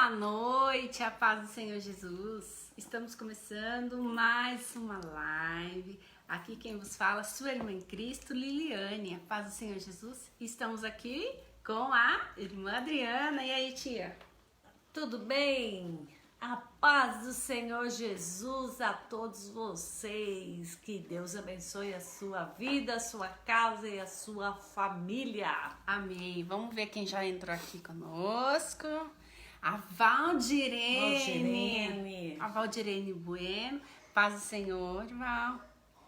Boa noite, a paz do Senhor Jesus. Estamos começando mais uma live. Aqui quem vos fala, sua irmã em Cristo, Liliane, a paz do Senhor Jesus. Estamos aqui com a irmã Adriana. E aí, tia? Tudo bem? A paz do Senhor Jesus a todos vocês. Que Deus abençoe a sua vida, a sua casa e a sua família. Amém. Vamos ver quem já entrou aqui conosco. A Valdirene. A Valdirene Bueno. Paz do Senhor, Val.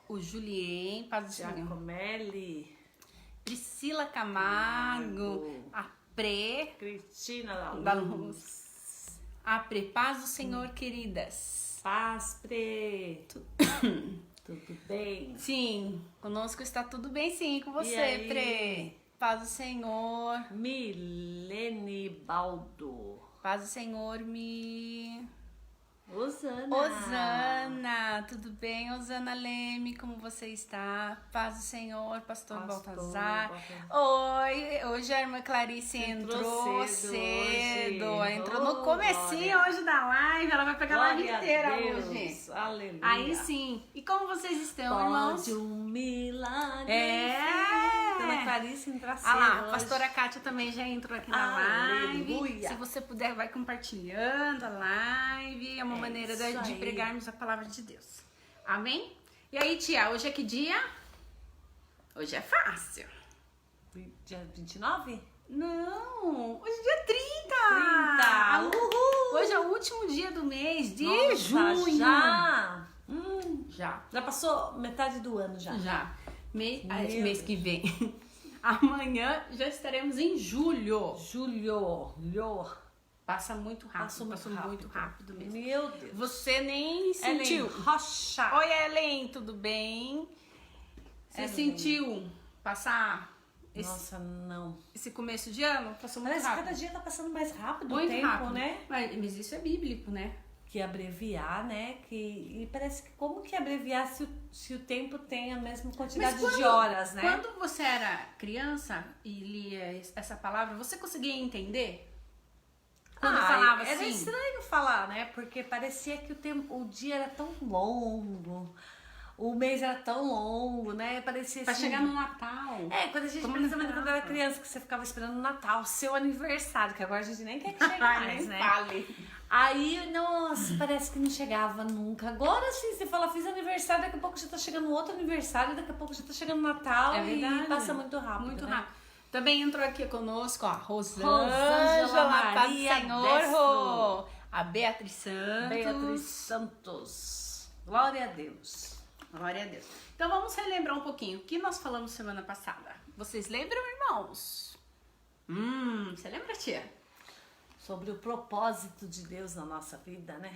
O Julien. Paz do Senhor. Giacomelli. Priscila Camargo. A Prê. Cristina da Luz. A Prê. Paz do Senhor, queridas. Paz, Prê. Tudo bem? Sim, conosco está tudo bem, sim, com você, Prê. Paz do Senhor. Milene Baldo. Paz do Senhor, Osana, tudo bem? Osana Leme, como você está? Paz do Senhor, Pastor Baltazar. Oi, hoje a irmã Clarice entrou cedo. Entrou no comecinho hoje da live, ela vai pegar a live inteira hoje. Aleluia. Aí sim. E como vocês estão, irmãos? Pode um milagre. Dona Clarice entrar cedo. Ah lá, a pastora Kátia também já entrou aqui na live. Aleluia. Se você puder, vai compartilhando a live. É uma maneira de pregarmos a palavra de Deus. Amém? E aí, tia, hoje é que dia? Hoje é fácil. Dia 29? Não, hoje é dia 30. 30. Uhul. Hoje é o último dia do mês de Nossa, junho. Já? Já passou metade do ano já. Já. Mês que vem. Amanhã já estaremos em julho. Julho. Passa muito rápido. Passou muito rápido mesmo. Meu Deus. Você nem sentiu. Ellen Rocha. Oi, Ellen, tudo bem? Você sentiu passar Nossa, não. esse começo de ano? Passou muito Parece que rápido. cada dia tá passando mais rápido Muito o tempo, rápido, né? Mas isso é bíblico, né? Que abreviar, né? E parece que como que abreviar se o tempo tem a mesma quantidade de horas, né? Quando você era criança e lia essa palavra, você conseguia entender? Quando falava assim? Era estranho falar, né? Porque parecia que o dia era tão longo, o mês era tão longo, né? Parecia Pra assim, chegar no Natal. quando a gente, principalmente quando era criança, que você ficava esperando o Natal, seu aniversário, que agora a gente nem quer que chegue mais, né? Fale. Aí, nossa, parece que não chegava nunca. Agora sim, você fala, fiz aniversário, daqui a pouco já tá chegando outro aniversário, daqui a pouco já tá chegando Natal. É verdade. E passa muito rápido. Muito né? rápido. Também entrou aqui conosco, ó, Rosângela paz do Maria Senhor, Destro. a Beatriz Santos. Beatriz Santos. Glória a Deus. Glória a Deus. Então vamos relembrar um pouquinho o que nós falamos semana passada. Vocês lembram, irmãos? Você lembra, tia? Sobre o propósito de Deus na nossa vida, né?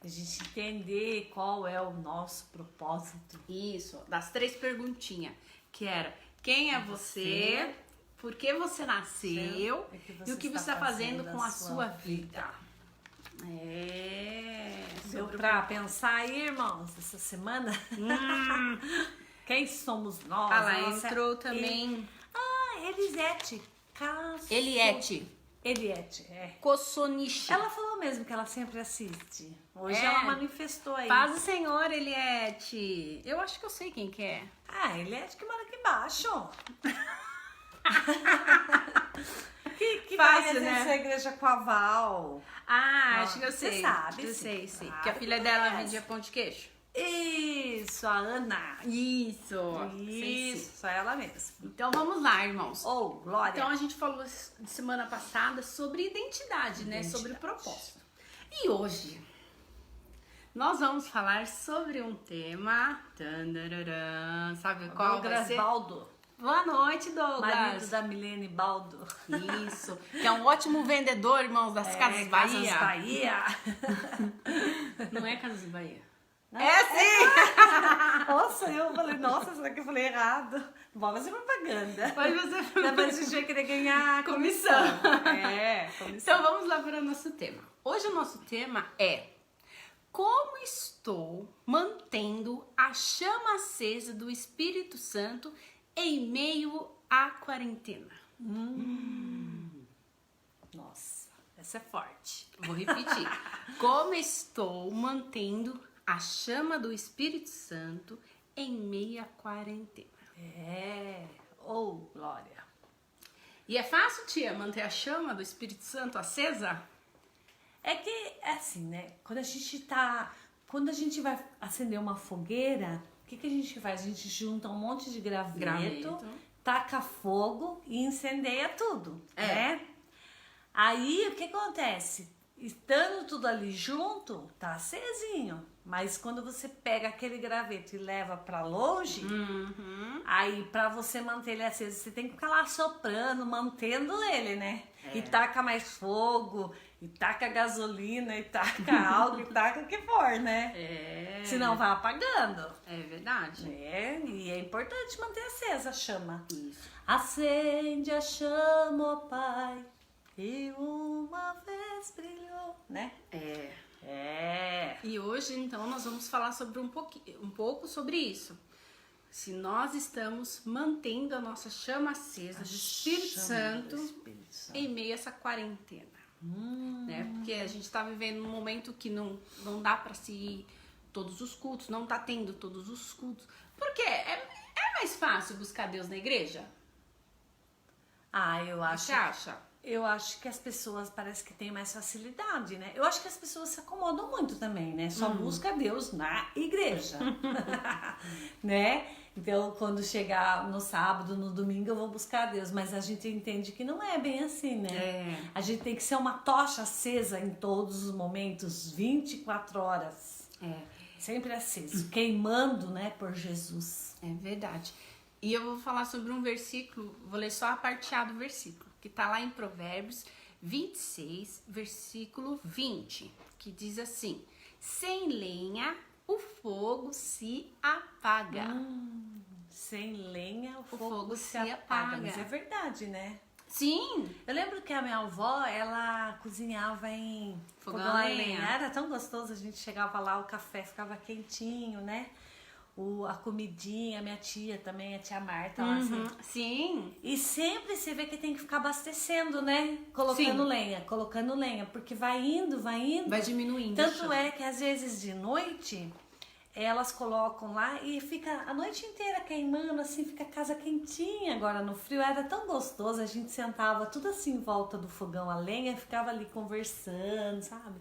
A gente entender qual é o nosso propósito. Isso, das 3 perguntinhas, que era: quem é você? Por que você nasceu? E o que você está fazendo com a sua vida? Deu pra pensar aí, irmãos, essa semana? Quem somos nós? Ah lá, entrou também Elisete. Eliette, é. Kossonichi. Ela falou mesmo que ela sempre assiste. Hoje ela manifestou aí. Paz do Senhor, Eliette. Eu acho que eu sei quem que é. Eliette que mora aqui embaixo. que Fácil, vai né? essa igreja com a Val. Acho que eu Você sei. sabe, Eu sim. sei. Claro Que a filha que dela conhece. vendia pão de queijo. Isso, a Ana. Isso. Sei, sim. Isso, ela mesma. Então vamos lá, irmãos. Glória. Então a gente falou semana passada sobre identidade, né? Sobre propósito. E hoje nós vamos falar sobre um tema. Tandararã, sabe qual vai ser? Baldo. Boa noite, Douglas. Marido da Milene Baldo. Isso. Que é um ótimo vendedor, irmãos, das Casas Bahia. Casas Bahia. Não é Casas Bahia. Não, É sim! Nossa, eu falei, será que eu falei errado? Não vou fazer propaganda. Pode você Depois a gente vai querer ganhar comissão. Comissão. Então vamos lá para o nosso tema. Hoje o nosso tema é: como estou mantendo a chama acesa do Espírito Santo em meio à quarentena? Nossa. Essa é forte. Vou repetir. Como estou mantendo a chama do Espírito Santo em meia quarentena? Glória. E é fácil, tia, manter a chama do Espírito Santo acesa? É que, assim, né? Quando a gente vai acender uma fogueira, o que a gente faz? A gente junta um monte de graveto, taca fogo e incendeia tudo, né? Aí, o que acontece? Estando tudo ali junto, tá acesinho. Mas quando você pega aquele graveto e leva pra longe, aí pra você manter ele aceso, você tem que ficar lá soprando, mantendo ele, né? E taca mais fogo, e taca gasolina, e taca álcool, e taca o que for, né? Senão vai apagando. É verdade. E é importante manter acesa a chama. Isso. Acende a chama, ó Pai, que uma vez brilhou, né? E hoje, então, nós vamos falar sobre um pouco sobre isso. Se nós estamos mantendo a nossa chama acesa do Espírito Santo em meio a essa quarentena. Né? Porque a gente está vivendo um momento que não dá para se ir todos os cultos, não tá tendo todos os cultos. Porque é mais fácil buscar Deus na igreja? Eu acho. Você acha? Eu acho que as pessoas parece que têm mais facilidade, né? Eu acho que as pessoas se acomodam muito também, né? Só busca Deus na igreja, né? Então, quando chegar no sábado, no domingo, eu vou buscar Deus. Mas a gente entende que não é bem assim, né? A gente tem que ser uma tocha acesa em todos os momentos, 24 horas. Sempre aceso, queimando, né, por Jesus. É verdade. E eu vou falar sobre um versículo, vou ler só a parte A do versículo, que tá lá em Provérbios 26, versículo 20, que diz assim: sem lenha o fogo se apaga. Sem lenha o fogo se apaga. Mas é verdade, né? Sim. Eu lembro que a minha avó, ela cozinhava em fogão a lenha. Era tão gostoso, a gente chegava lá, o café ficava quentinho, né? A comidinha, minha tia também, a tia Marta lá, assim. Sim. E sempre você vê que tem que ficar abastecendo, né? Colocando lenha, porque vai indo. Vai diminuindo. Tanto é que às vezes de noite elas colocam lá e fica a noite inteira queimando, assim, fica a casa quentinha. Agora no frio era tão gostoso, a gente sentava tudo assim em volta do fogão a lenha e ficava ali conversando, sabe?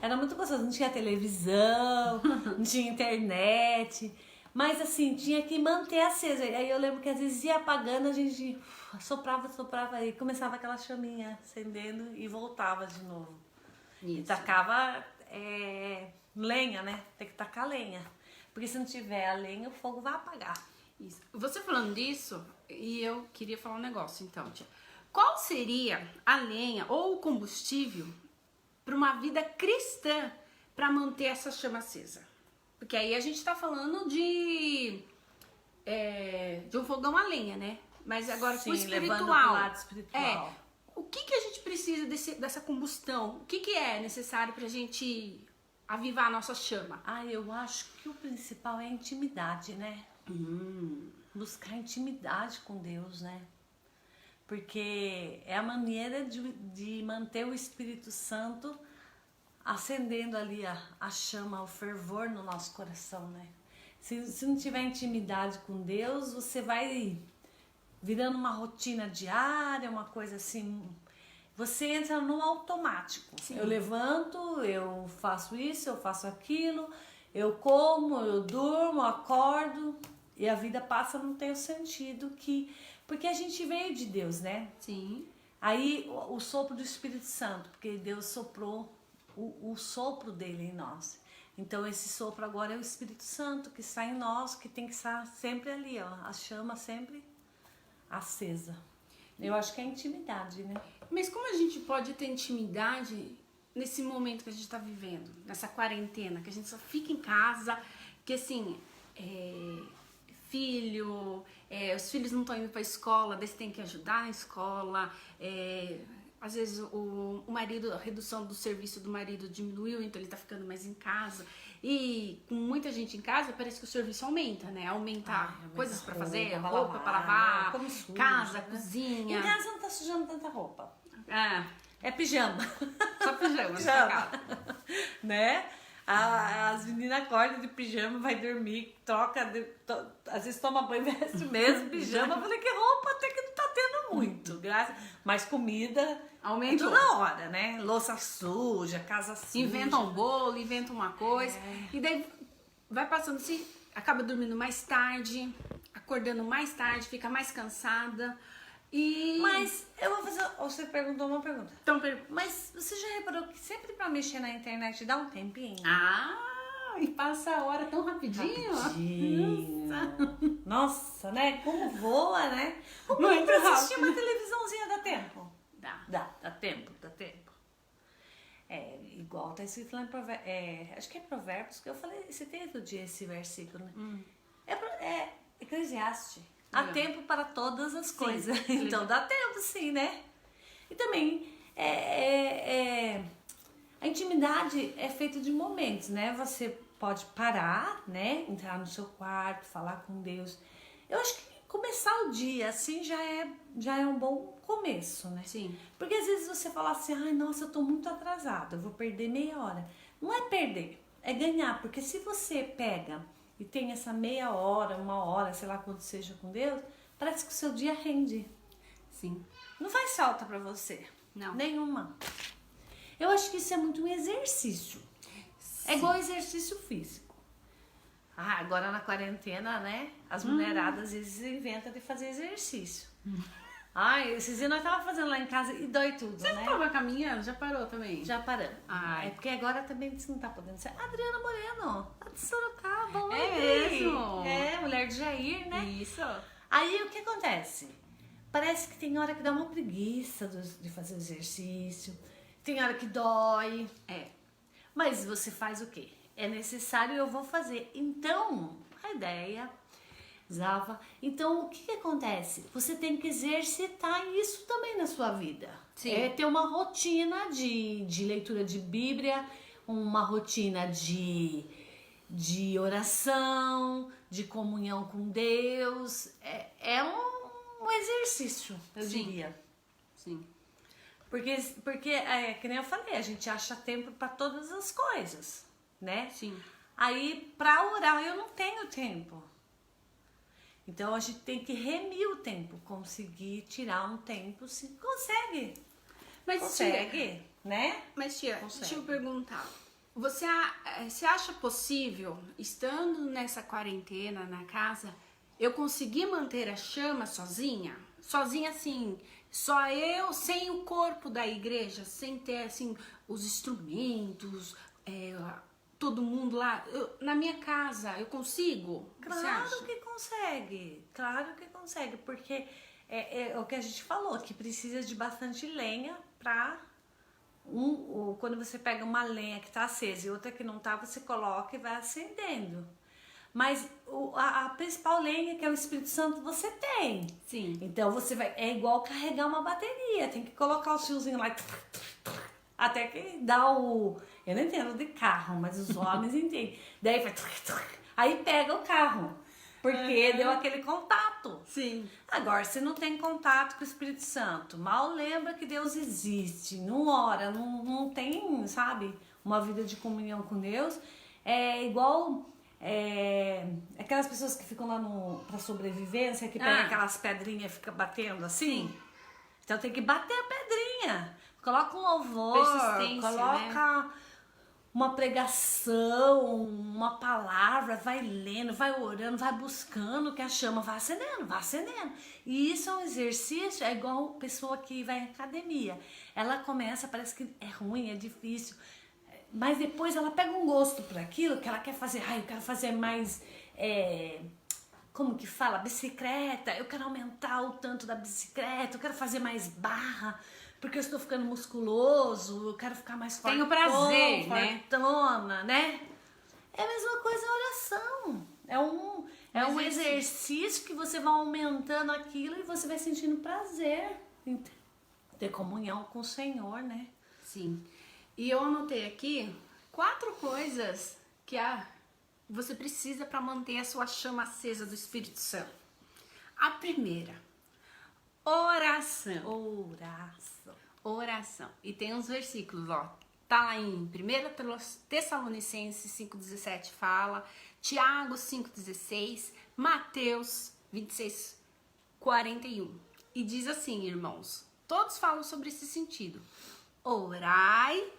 Era muito gostoso, não tinha televisão, não tinha internet, mas assim, tinha que manter acesa. Aí eu lembro que às vezes ia apagando, a gente soprava e começava aquela chaminha acendendo e voltava de novo. Isso. E tacava lenha, né? Tem que tacar lenha, porque se não tiver a lenha, o fogo vai apagar. Isso. Você falando disso, e eu queria falar um negócio então, tia. Qual seria a lenha ou o combustível para uma vida cristã para manter essa chama acesa? Porque aí a gente tá falando de um fogão a lenha, né? Mas agora pro espiritual. Levando pro lado espiritual. O que a gente precisa dessa combustão? O que é necessário pra gente avivar a nossa chama? Eu acho que o principal é a intimidade, né? Buscar intimidade com Deus, né? Porque é a maneira de manter o Espírito Santo acendendo ali a chama, o fervor no nosso coração, né? Se não tiver intimidade com Deus, você vai virando uma rotina diária, uma coisa assim. Você entra no automático. Sim. Eu levanto, eu faço isso, eu faço aquilo, eu como, eu durmo, acordo e a vida passa a não ter o sentido porque a gente veio de Deus, né? Sim. Aí o sopro do Espírito Santo, porque Deus soprou o sopro dele em nós. Então esse sopro agora é o Espírito Santo que está em nós, que tem que estar sempre ali, ó, a chama sempre acesa. Eu acho que é intimidade, né? Mas como a gente pode ter intimidade nesse momento que a gente está vivendo, nessa quarentena, que a gente só fica em casa, que assim, os filhos não estão indo para a escola, daí você tem que ajudar na escola, às vezes o marido, a redução do serviço do marido diminuiu, então ele tá ficando mais em casa. E com muita gente em casa, parece que o serviço aumenta, né? Aumenta coisas pra fazer, roupa pra lavar, casa, cozinha. Em casa não tá sujando tanta roupa. É pijama. Só pijama. Pijama. Né? As meninas acordam de pijama, vai dormir, troca, às vezes toma banho e veste mesmo pijama. Eu falei que roupa até que não tá tendo muito, mas comida aumentou toda hora, né? Louça suja, casa suja. Inventa um bolo, inventa uma coisa. E daí vai passando assim, acaba dormindo mais tarde, acordando mais tarde, fica mais cansada. Mas eu vou fazer. Você perguntou uma pergunta. Então, mas você já reparou que sempre pra mexer na internet dá um tempinho? E passa a hora tão rapidinho. Nossa, né? Como voa, né? Muito pra assistir uma televisãozinha dá tempo? Dá tempo. Igual tá escrito lá em Provérbios. Acho que é Provérbios que eu falei. Você tem outro dia esse versículo, né? É Eclesiastes. Há tempo para todas as coisas. Então dá tempo, sim, né? E também a intimidade é feita de momentos, né? Você pode parar, né? Entrar no seu quarto, falar com Deus. Eu acho que começar o dia assim já é um bom começo, né? Sim. Porque às vezes você fala assim, ai, nossa, eu tô muito atrasada, eu vou perder meia hora. Não é perder, é ganhar. Porque se você pega e tem essa meia hora, uma hora, sei lá quanto seja com Deus, parece que o seu dia rende. Sim. Não faz falta pra você. Não. Nenhuma. Eu acho que isso é muito um exercício. É igual exercício físico. Agora na quarentena, né? As mulheradas às vezes inventam de fazer exercício. Esses dias nós tava fazendo lá em casa e dói tudo, Você né? não tava caminhando? Já parou também? Já paramos. É porque agora também você não tá podendo ser. Adriana Moreno, lá de Sorocaba. Mesmo? Mulher de Jair, né? Isso. Aí o que acontece? Parece que tem hora que dá uma preguiça de fazer exercício. Tem hora que dói. Mas você faz o quê? É necessário, eu vou fazer. Então, a ideia... Zava. Então, o que acontece? Você tem que exercitar isso também na sua vida. Sim. Ter uma rotina de leitura de Bíblia, uma rotina de oração, de comunhão com Deus. É um exercício, eu diria. Sim. Porque que nem eu falei, a gente acha tempo para todas as coisas, né? Sim. Aí, para orar, eu não tenho tempo. Então a gente tem que remir o tempo, conseguir tirar um tempo, se consegue. Mas consegue, né? Mas tia, deixa eu perguntar. Você acha possível, estando nessa quarentena na casa, eu conseguir manter a chama sozinha? Sozinha assim, só eu, sem o corpo da igreja, sem ter assim os instrumentos, todo mundo lá, na minha casa, eu consigo? Claro que consegue, porque é o que a gente falou, que precisa de bastante lenha pra... quando você pega uma lenha que tá acesa e outra que não tá, você coloca e vai acendendo. Mas a principal lenha, que é o Espírito Santo, você tem. Sim. Então você vai... É igual carregar uma bateria, tem que colocar o fiozinho lá... Até que dá o... Eu não entendo de carro, mas os homens entendem. Daí vai... Aí pega o carro. Porque deu aquele contato. Sim. Agora, se não tem contato com o Espírito Santo, mal lembra que Deus existe, não ora, não tem, sabe, uma vida de comunhão com Deus, é igual... aquelas pessoas que ficam lá pra sobrevivência, que pegam aquelas pedrinhas e fica batendo assim. Sim. Então tem que bater a pedrinha. Coloca um louvor, coloca, né, uma pregação, uma palavra, vai lendo, vai orando, vai buscando, que a chama vai acendendo, vai acendendo. E isso é um exercício, é igual pessoa que vai em academia. Ela começa, parece que é ruim, é difícil, mas depois ela pega um gosto por aquilo, que ela quer fazer, eu quero fazer mais... como que fala? Bicicleta, eu quero aumentar o tanto da bicicleta, eu quero fazer mais barra, porque eu estou ficando musculoso, eu quero ficar mais forte. Tenho prazer, fortona, né? É a mesma coisa a oração. É um exercício que você vai aumentando aquilo e você vai sentindo prazer. ter comunhão com o Senhor, né? Sim. E eu anotei aqui 4 coisas que você precisa para manter a sua chama acesa do Espírito Santo. A primeira, oração. Oração. E tem uns versículos, ó. Tá lá em 1 Tessalonicenses 5,17 fala, Tiago 5,16, Mateus 26,41. E diz assim, irmãos, todos falam sobre esse sentido. Orai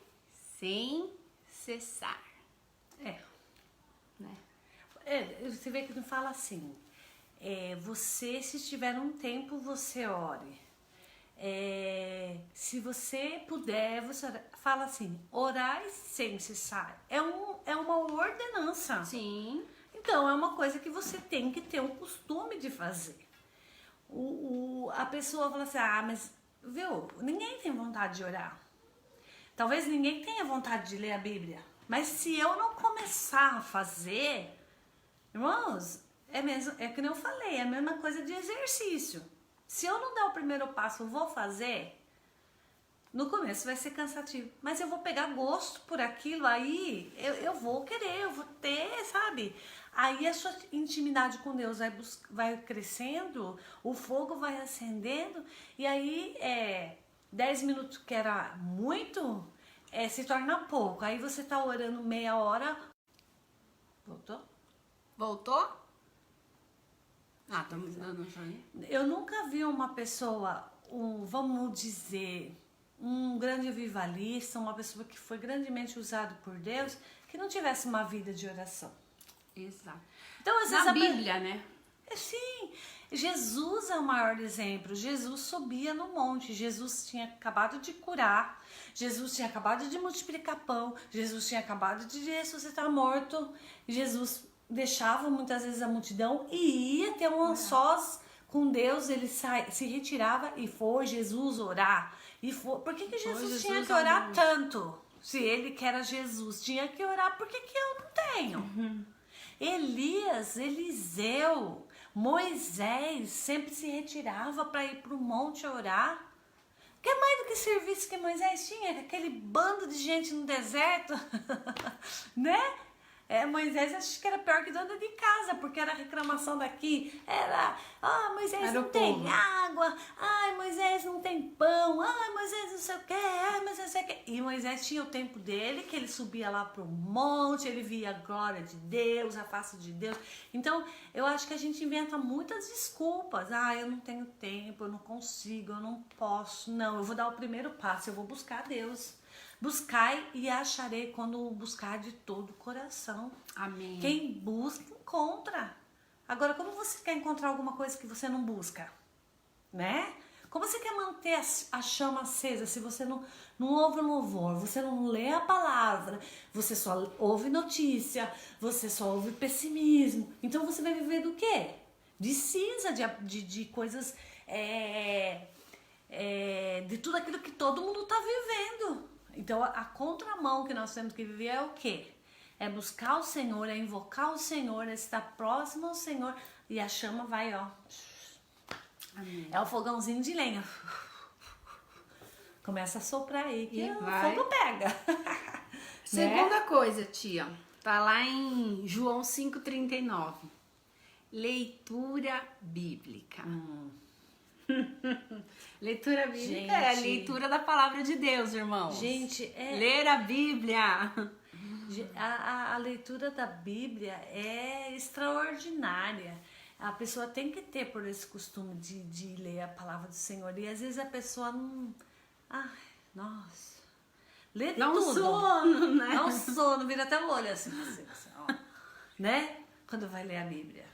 sem cessar. Você vê que não fala assim. Você, se tiver um tempo, você ore. Se você puder, você fala assim, orai sem cessar. É uma ordenança. Sim. Então, é uma coisa que você tem que ter o costume de fazer. A pessoa fala assim, mas, viu, ninguém tem vontade de orar. Talvez ninguém tenha vontade de ler a Bíblia. Mas se eu não começar a fazer, irmãos, é que nem eu falei, é a mesma coisa de exercício. Se eu não der o primeiro passo, eu vou fazer, no começo vai ser cansativo, mas eu vou pegar gosto por aquilo, aí eu vou querer, eu vou ter, sabe? Aí a sua intimidade com Deus vai crescendo, o fogo vai acendendo, e aí 10 minutos que era muito, se torna pouco. Aí você tá orando meia hora. Voltou? Estamos dando aí. Eu nunca vi uma pessoa, vamos dizer, um grande avivalista, uma pessoa que foi grandemente usada por Deus, que não tivesse uma vida de oração. Exato. Então, às vezes Na Bíblia, né? Sim, Jesus é o maior exemplo. Jesus subia no monte, Jesus tinha acabado de curar, Jesus tinha acabado de multiplicar pão, Jesus tinha acabado de ressuscitar morto, Jesus deixava muitas vezes a multidão e ia ter um sós com Deus, ele se retirava e foi Jesus orar. Por que Jesus tinha que orar tanto? Se ele que era Jesus tinha que orar, por que eu não tenho? Elias, Eliseu, Moisés sempre se retirava para ir para o monte orar. Que mais do que serviço que Moisés tinha? Aquele bando de gente no deserto, né? Moisés acho que era pior que dona de casa, porque era reclamação daqui, Moisés não tem água, Moisés não tem pão, Moisés não sei o que, Moisés não sei o que. E Moisés tinha o tempo dele, que ele subia lá pro monte, ele via a glória de Deus, a face de Deus. Então, eu acho que a gente inventa muitas desculpas. Eu não tenho tempo, eu não consigo, eu não posso. Não, eu vou dar o primeiro passo, eu vou buscar Deus. Buscai e acharei quando buscar de todo o coração. Amém. Quem busca, encontra. Agora, como você quer encontrar alguma coisa que você não busca? Né? Como você quer manter a chama acesa se você não ouve louvor, você não lê a palavra, você só ouve notícia, você só ouve pessimismo. Então você vai viver do quê? De cinza, de coisas, de tudo aquilo que todo mundo está vivendo. Então, a contramão que nós temos que viver é o quê? É buscar o Senhor, é invocar o Senhor, é estar próximo ao Senhor. E a chama vai, Amém. É o fogãozinho de lenha. Começa a soprar aí, que o fogo pega. Segunda coisa, tia. Tá lá em João 5,39. Leitura bíblica. Leitura bíblica é a leitura da palavra de Deus, irmãos. Gente, ler a Bíblia. A leitura da Bíblia é extraordinária. A pessoa tem que ter por esse costume de ler a palavra do Senhor. E às vezes a pessoa não... nossa. Lê de tudo. Sono, né? Dá um sono, vira até o olho assim né? Quando vai ler a Bíblia.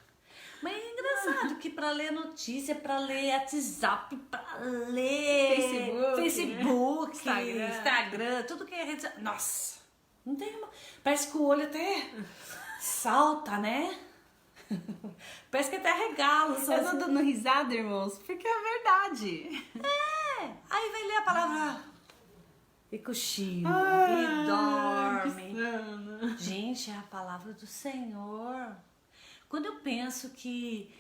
Mas é engraçado que para ler notícia, para ler WhatsApp, para ler Facebook, Instagram, tudo que é rede social. Nossa, não tem uma... Parece que o olho até salta, né? Parece que até regala. Eu tô dando risada, irmãos, porque é verdade. Aí vai ler a palavra e cochila, e dorme. Gente, é a palavra do Senhor. Quando eu penso que,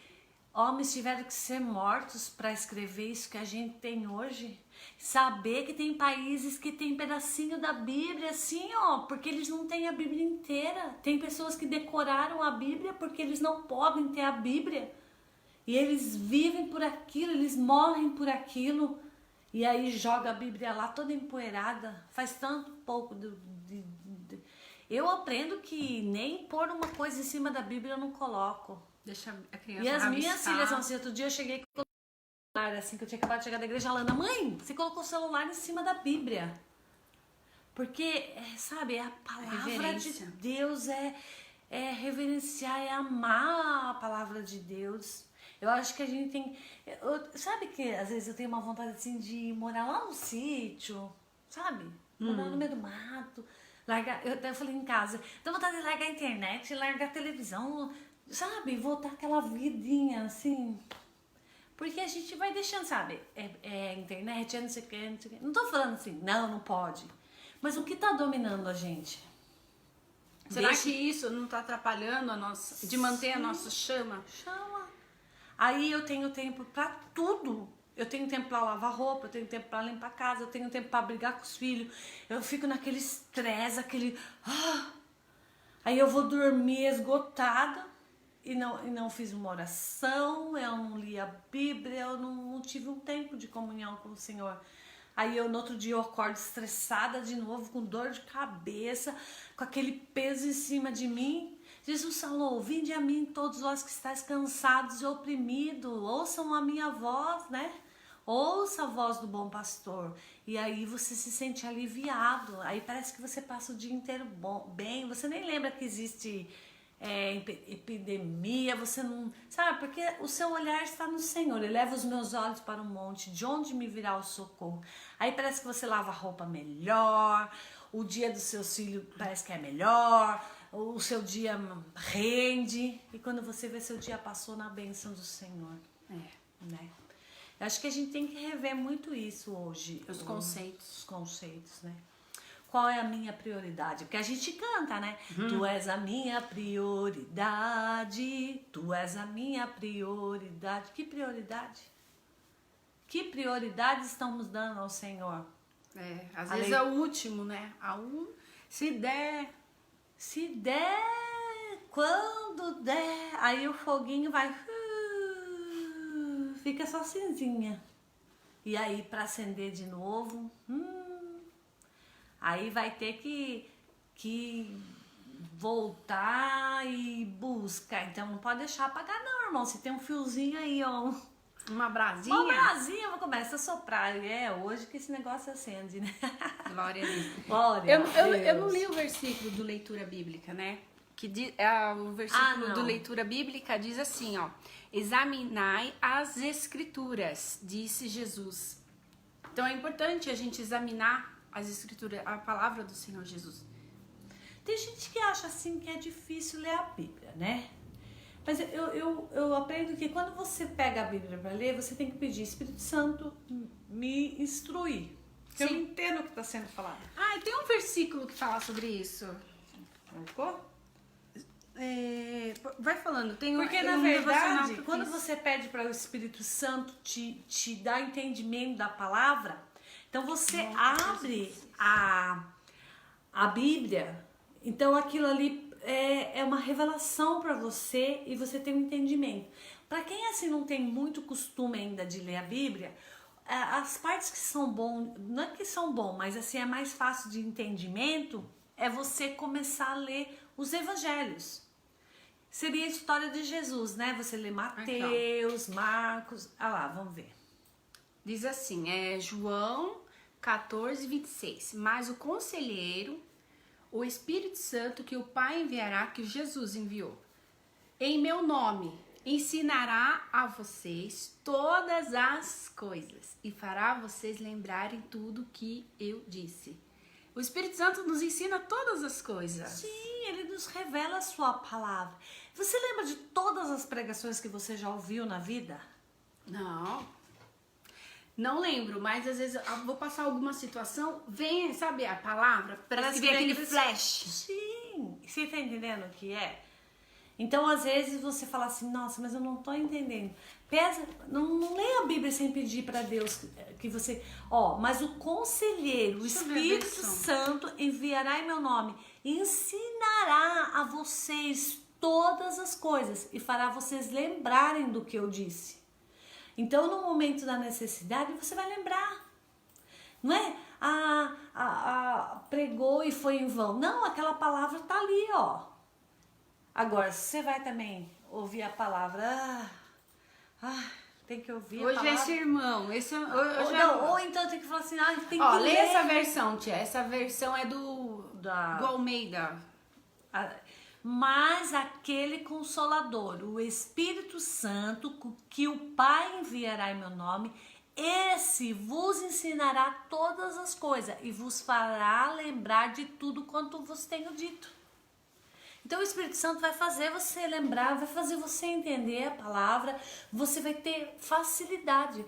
Homens tiveram que ser mortos para escrever isso que a gente tem hoje. Saber que tem países que tem pedacinho da Bíblia assim, ó, porque eles não têm a Bíblia inteira. Tem pessoas que decoraram a Bíblia porque eles não podem ter a Bíblia. E eles vivem por aquilo, eles morrem por aquilo. E aí joga a Bíblia lá toda empoeirada. Faz tanto pouco. Eu aprendo que nem pôr uma coisa em cima da Bíblia eu não coloco. Deixa a criança E as rabiscar. minhas filhas, assim, outro dia eu cheguei com o celular, assim, que eu tinha acabado de chegar da igreja, a Lana, mãe, você colocou o celular em cima da Bíblia. Porque, sabe, a palavra de Deus é reverenciar, é amar a palavra de Deus. Eu acho que a gente tem... sabe que às vezes eu tenho uma vontade, assim, de morar lá no sítio, sabe? Morar no meio do mato, largar... Eu até falei em casa, tenho vontade de largar a internet, largar a televisão... Sabe, voltar aquela vidinha assim. Porque a gente vai deixando, sabe? Internet, não sei o que, não sei o que. Não tô falando assim, não pode. Mas o que tá dominando a gente? Será que isso não tá atrapalhando a nossa, de manter a nossa chama? Chama. Aí eu tenho tempo pra tudo. Eu tenho tempo pra lavar roupa, eu tenho tempo pra limpar a casa, eu tenho tempo pra brigar com os filhos. Eu fico naquele estresse, aquele... Aí eu vou dormir esgotada. E não fiz uma oração, eu não li a Bíblia, eu não tive um tempo de comunhão com o Senhor. Aí no outro dia eu acordo estressada de novo, com dor de cabeça, com aquele peso em cima de mim. Jesus falou, vinde a mim todos vós que estáis cansados e oprimidos, ouçam a minha voz, né? Ouça a voz do bom pastor. E aí você se sente aliviado, aí parece que você passa o dia inteiro bem, você nem lembra que existe... epidemia, você não sabe, porque o seu olhar está no Senhor. Ele leva os meus olhos para o monte, de onde me virá o socorro. Aí parece que você lava a roupa melhor, o dia dos seus filhos parece que é melhor, o seu dia rende, e quando você vê, seu dia passou na bênção do Senhor, né? Eu acho que a gente tem que rever muito isso hoje, os conceitos, né? Qual é a minha prioridade? Porque a gente canta, né? Tu és a minha prioridade, tu és a minha prioridade. Que prioridade? Que prioridade estamos dando ao Senhor? Às vezes é o último, né? Se der. Se der, quando der, aí o foguinho vai... fica só cinzinha. E aí para acender de novo... Aí vai ter que voltar e buscar. Então não pode deixar apagar não, irmão. Se tem um fiozinho aí, ó. Uma brasinha? Uma brasinha, vou começar a soprar. É hoje que esse negócio acende, né? Glória a Deus. Glória a Deus. Eu não li o versículo do leitura bíblica, né? O versículo do leitura bíblica diz assim, ó. Examinai as escrituras, disse Jesus. Então é importante a gente examinar as escrituras, a palavra do Senhor Jesus. Tem gente que acha assim que é difícil ler a Bíblia, né? Mas eu aprendo que quando você pega a Bíblia para ler, você tem que pedir, Espírito Santo, me instruir. Que eu entendo o que está sendo falado. Tem um versículo que fala sobre isso. Marcou? Vai falando. Porque na verdade, quando você pede para o Espírito Santo te dar entendimento da palavra, então você abre a Bíblia, então aquilo ali é uma revelação para você e você tem um entendimento. Para quem assim não tem muito costume ainda de ler a Bíblia, as partes que são bom, não é que são bom, mas assim é mais fácil de entendimento, é você começar a ler os evangelhos. Seria a história de Jesus, né? Você lê Mateus, Marcos, lá, vamos ver. Diz assim, João 14, 26. Mas o conselheiro, o Espírito Santo que o Pai enviará, que Jesus enviou, em meu nome, ensinará a vocês todas as coisas e fará vocês lembrarem tudo que eu disse. O Espírito Santo nos ensina todas as coisas. Sim, ele nos revela a sua palavra. Você lembra de todas as pregações que você já ouviu na vida? Não lembro, mas às vezes eu vou passar alguma situação, vem, sabe, a palavra, parece que vem aquele flash. Sim, você tá entendendo o que é? Então, às vezes, você fala assim, nossa, mas eu não tô entendendo. Não leia a Bíblia sem pedir para Deus que você... mas o conselheiro, o Espírito Santo enviará em meu nome, ensinará a vocês todas as coisas e fará vocês lembrarem do que eu disse. Então, no momento da necessidade, você vai lembrar. Não é? Pregou e foi em vão. Não, aquela palavra tá ali, ó. Agora, você vai também ouvir a palavra. Tem que ouvir hoje a palavra. Hoje é esse irmão. Ou então tem que falar assim, tem que ler. Lê essa versão, tia. Essa versão é do Almeida. Mas aquele Consolador, o Espírito Santo, que o Pai enviará em meu nome, esse vos ensinará todas as coisas e vos fará lembrar de tudo quanto vos tenho dito. Então o Espírito Santo vai fazer você lembrar, vai fazer você entender a palavra, você vai ter facilidade.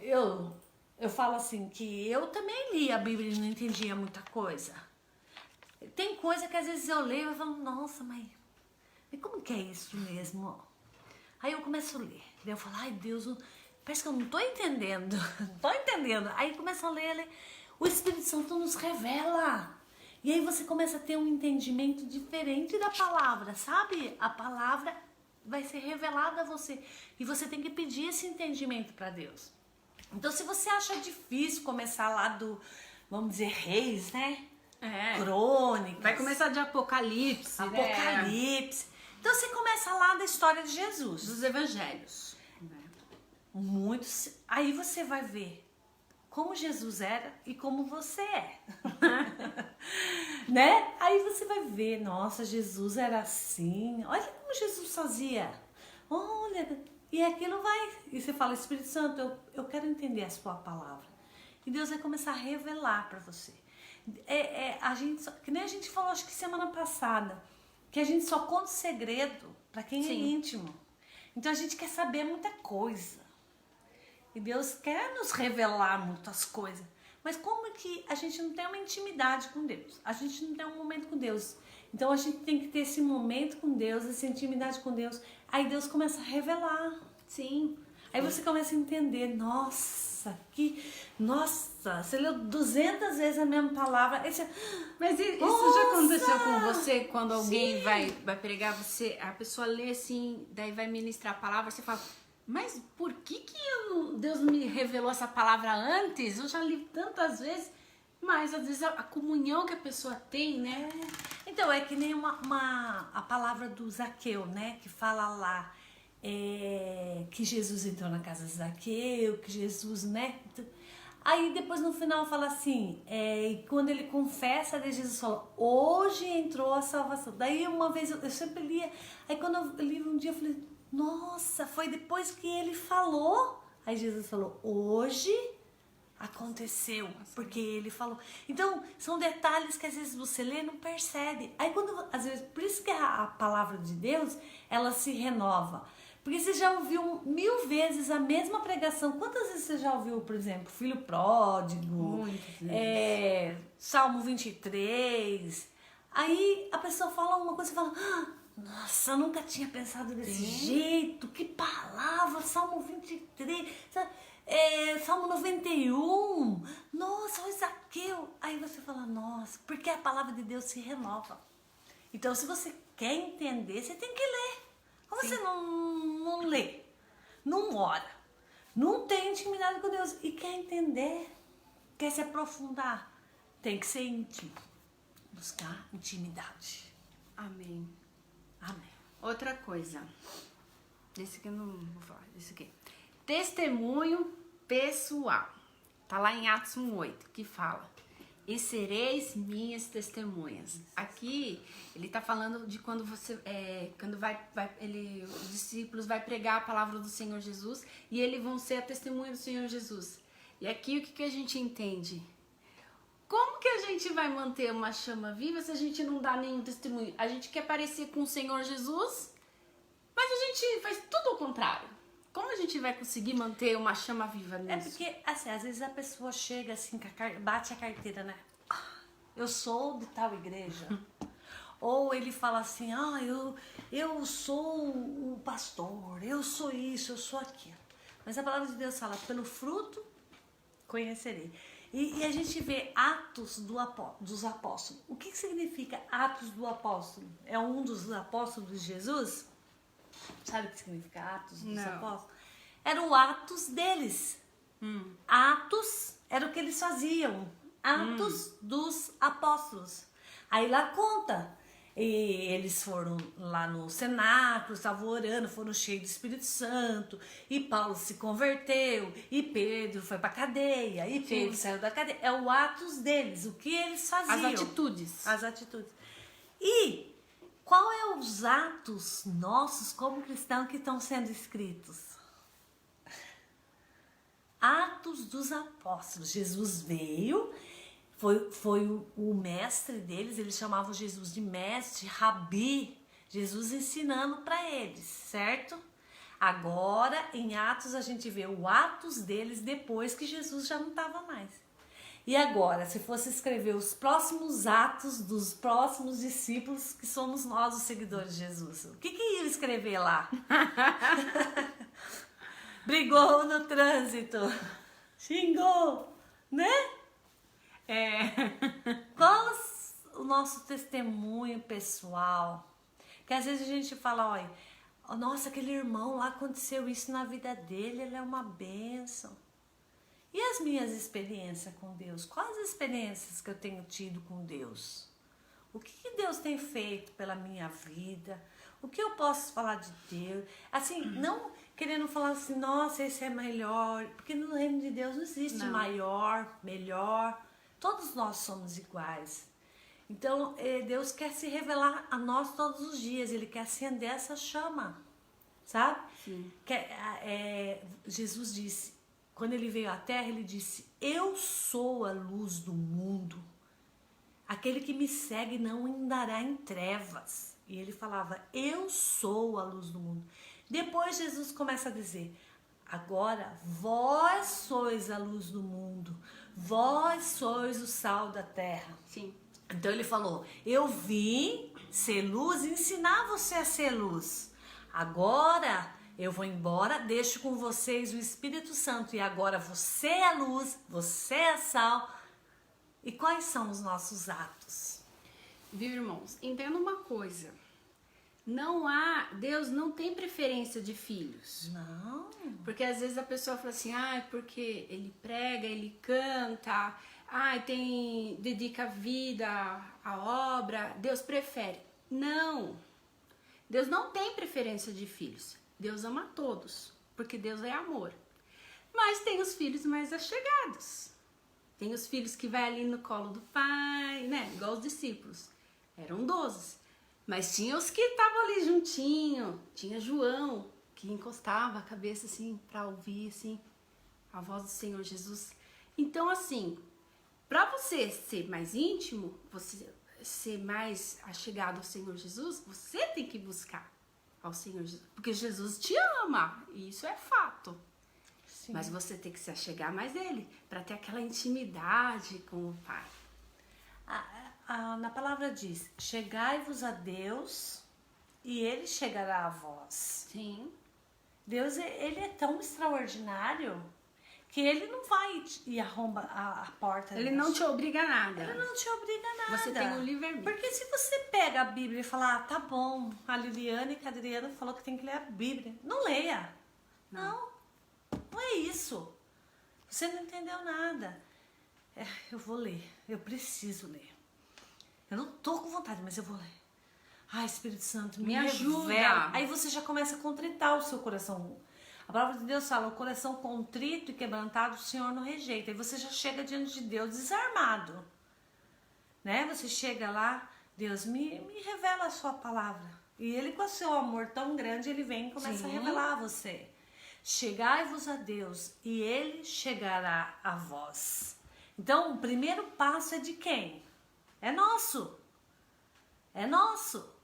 Eu falo assim que eu também li a Bíblia e não entendia muita coisa. Tem coisa que às vezes eu leio e falo, nossa, mas como que é isso mesmo? Aí eu começo a ler, daí eu falo, ai Deus, parece que eu não tô entendendo, não tô entendendo. Aí começa a ler, o Espírito Santo nos revela. E aí você começa a ter um entendimento diferente da palavra, sabe? A palavra vai ser revelada a você. E você tem que pedir esse entendimento para Deus. Então, se você acha difícil começar lá do, vamos dizer, Reis, né? Crônicas. Vai começar de Apocalipse. Apocalipse. Então, você começa lá da história de Jesus. Dos evangelhos. Muitos. Aí você vai ver como Jesus era e como você é. Né? Aí você vai ver, nossa, Jesus era assim. Olha como Jesus fazia. Olha, e aquilo vai. E você fala, Espírito Santo, eu quero entender a sua palavra. E Deus vai começar a revelar para você. Que nem a gente falou, acho que semana passada, que a gente só conta o segredo para quem é íntimo. Então a gente quer saber muita coisa. E Deus quer nos revelar muitas coisas. Mas como que a gente não tem uma intimidade com Deus? A gente não tem um momento com Deus. Então a gente tem que ter esse momento com Deus, essa intimidade com Deus. Aí Deus começa a revelar. Sim. Aí você começa a entender, nossa, você leu 200 vezes a mesma palavra. Mas isso já aconteceu com você? Quando alguém vai pregar, a pessoa lê assim, daí vai ministrar a palavra, você fala... Mas por que Deus me revelou essa palavra antes? Eu já li tantas vezes, mas às vezes a comunhão que a pessoa tem, né? Então, é que nem a palavra do Zaqueu, né? Que fala lá que Jesus entrou na casa de Zaqueu, que Jesus, né? Aí depois no final fala assim, quando ele confessa, daí Jesus fala, hoje entrou a salvação. Daí uma vez, eu sempre lia, aí quando eu li um dia eu falei, nossa, foi depois que ele falou. Aí Jesus falou, hoje aconteceu, porque ele falou. Então, são detalhes que às vezes você lê e não percebe. Aí às vezes, por isso que a palavra de Deus, ela se renova. Porque você já ouviu 1000 vezes a mesma pregação. Quantas vezes você já ouviu, por exemplo, Filho Pródigo? Muitas vezes. Salmo 23. Aí a pessoa fala uma coisa e fala... Nossa, eu nunca tinha pensado desse jeito. Que palavra, Salmo 23, Salmo 91. Nossa, o Zaqueu. Aí você fala, nossa, porque a palavra de Deus se renova. Então, se você quer entender, você tem que ler. Ou você não lê, não ora, não tem intimidade com Deus e quer entender, quer se aprofundar, tem que ser íntimo, buscar intimidade. Amém. Amém. Outra coisa. Esse aqui eu não vou falar. Esse aqui. Testemunho pessoal. Tá lá em Atos 1:8, que fala: e sereis minhas testemunhas. Aqui ele tá falando de quando você quando os discípulos vai pregar a palavra do Senhor Jesus e eles vão ser a testemunha do Senhor Jesus. E aqui o que a gente entende? Como que a gente vai manter uma chama viva se a gente não dá nenhum testemunho? A gente quer parecer com o Senhor Jesus, mas a gente faz tudo ao contrário. Como a gente vai conseguir manter uma chama viva nisso? É porque, assim, às vezes a pessoa chega assim, bate a carteira, né? Eu sou de tal igreja. Ou ele fala assim, eu sou o pastor, eu sou isso, eu sou aquilo. Mas a palavra de Deus fala, pelo fruto conhecerei. E a gente vê Atos dos Apóstolos. O que significa Atos do Apóstolo? É um dos apóstolos de Jesus? Sabe o que significa Atos dos Apóstolos? Era o Atos deles. Atos era o que eles faziam. Atos dos Apóstolos. Aí lá conta. E eles foram lá no cenáculo, estavam orando, foram cheios do Espírito Santo. E Paulo se converteu. E Pedro foi para cadeia. E Pedro saiu da cadeia. É o Atos deles, o que eles faziam. As atitudes. E qual é os atos nossos como cristãos que estão sendo escritos? Atos dos Apóstolos. Jesus veio, foi o mestre deles, eles chamavam Jesus de mestre, rabi, Jesus ensinando para eles, certo? Agora, em Atos, a gente vê o Atos deles depois que Jesus já não estava mais. E agora, se fosse escrever os próximos atos dos próximos discípulos, que somos nós, os seguidores de Jesus, o que ia escrever lá? Brigou no trânsito, xingou, né? Qual o nosso testemunho pessoal? Que às vezes a gente fala, olha, nossa, aquele irmão lá, aconteceu isso na vida dele, ele é uma bênção. E as minhas experiências com Deus? Quais as experiências que eu tenho tido com Deus? O que Deus tem feito pela minha vida? O que eu posso falar de Deus? Assim, não querendo falar assim, nossa, esse é melhor. Porque no reino de Deus não existe maior, melhor. Todos nós somos iguais. Então, Deus quer se revelar a nós todos os dias. Ele quer acender essa chama, sabe? Sim. Jesus disse, quando ele veio à terra, ele disse, eu sou a luz do mundo. Aquele que me segue não andará em trevas. E ele falava, eu sou a luz do mundo. Depois Jesus começa a dizer, agora vós sois a luz do mundo. Vós sois o sal da terra. Sim. Então ele falou, eu vim ser luz e ensinar você a ser luz. Agora eu vou embora, deixo com vocês o Espírito Santo. E agora você é a luz, você é a sal. E quais são os nossos atos? Viu, irmãos? Entenda uma coisa. Deus não tem preferência de filhos. Não. Porque às vezes a pessoa fala assim, porque ele prega, ele canta, dedica a vida à obra, Deus prefere. Não. Deus não tem preferência de filhos. Deus ama todos, porque Deus é amor. Mas tem os filhos mais achegados. Tem os filhos que vai ali no colo do pai, né? Igual os discípulos. Eram 12. Mas tinha os que estavam ali juntinho. Tinha João, que encostava a cabeça assim, para ouvir assim, a voz do Senhor Jesus. Então, assim, para você ser mais íntimo, você ser mais achegado ao Senhor Jesus, você tem que buscar ao Senhor Jesus. Porque Jesus te ama, e isso é fato. Sim. Mas você tem que se achegar mais dele, para ter aquela intimidade com o Pai. Na palavra diz, chegai-vos a Deus e ele chegará a vós. Sim. Deus, ele é tão extraordinário que ele não vai e arromba a porta. Ele não te obriga a nada. Ele não te obriga a nada. Você tem um livre-arbítrio. Porque se você pega a Bíblia e fala, tá bom, a Liliane e a Adriana falou que tem que ler a Bíblia. Não leia. Não é isso. Você não entendeu nada. Eu vou ler, eu preciso ler. Eu não tô com vontade, mas eu vou ler. Espírito Santo, me ajuda. Revela. Aí você já começa a contritar o seu coração. A palavra de Deus fala, o coração contrito e quebrantado o Senhor não rejeita. Aí você já chega diante de Deus desarmado. Né? Você chega lá, Deus, me revela a sua palavra. E ele, com o seu amor tão grande, ele vem e começa a revelar a você. Chegai-vos a Deus e ele chegará a vós. Então, o primeiro passo é de quem? É nosso. É nosso.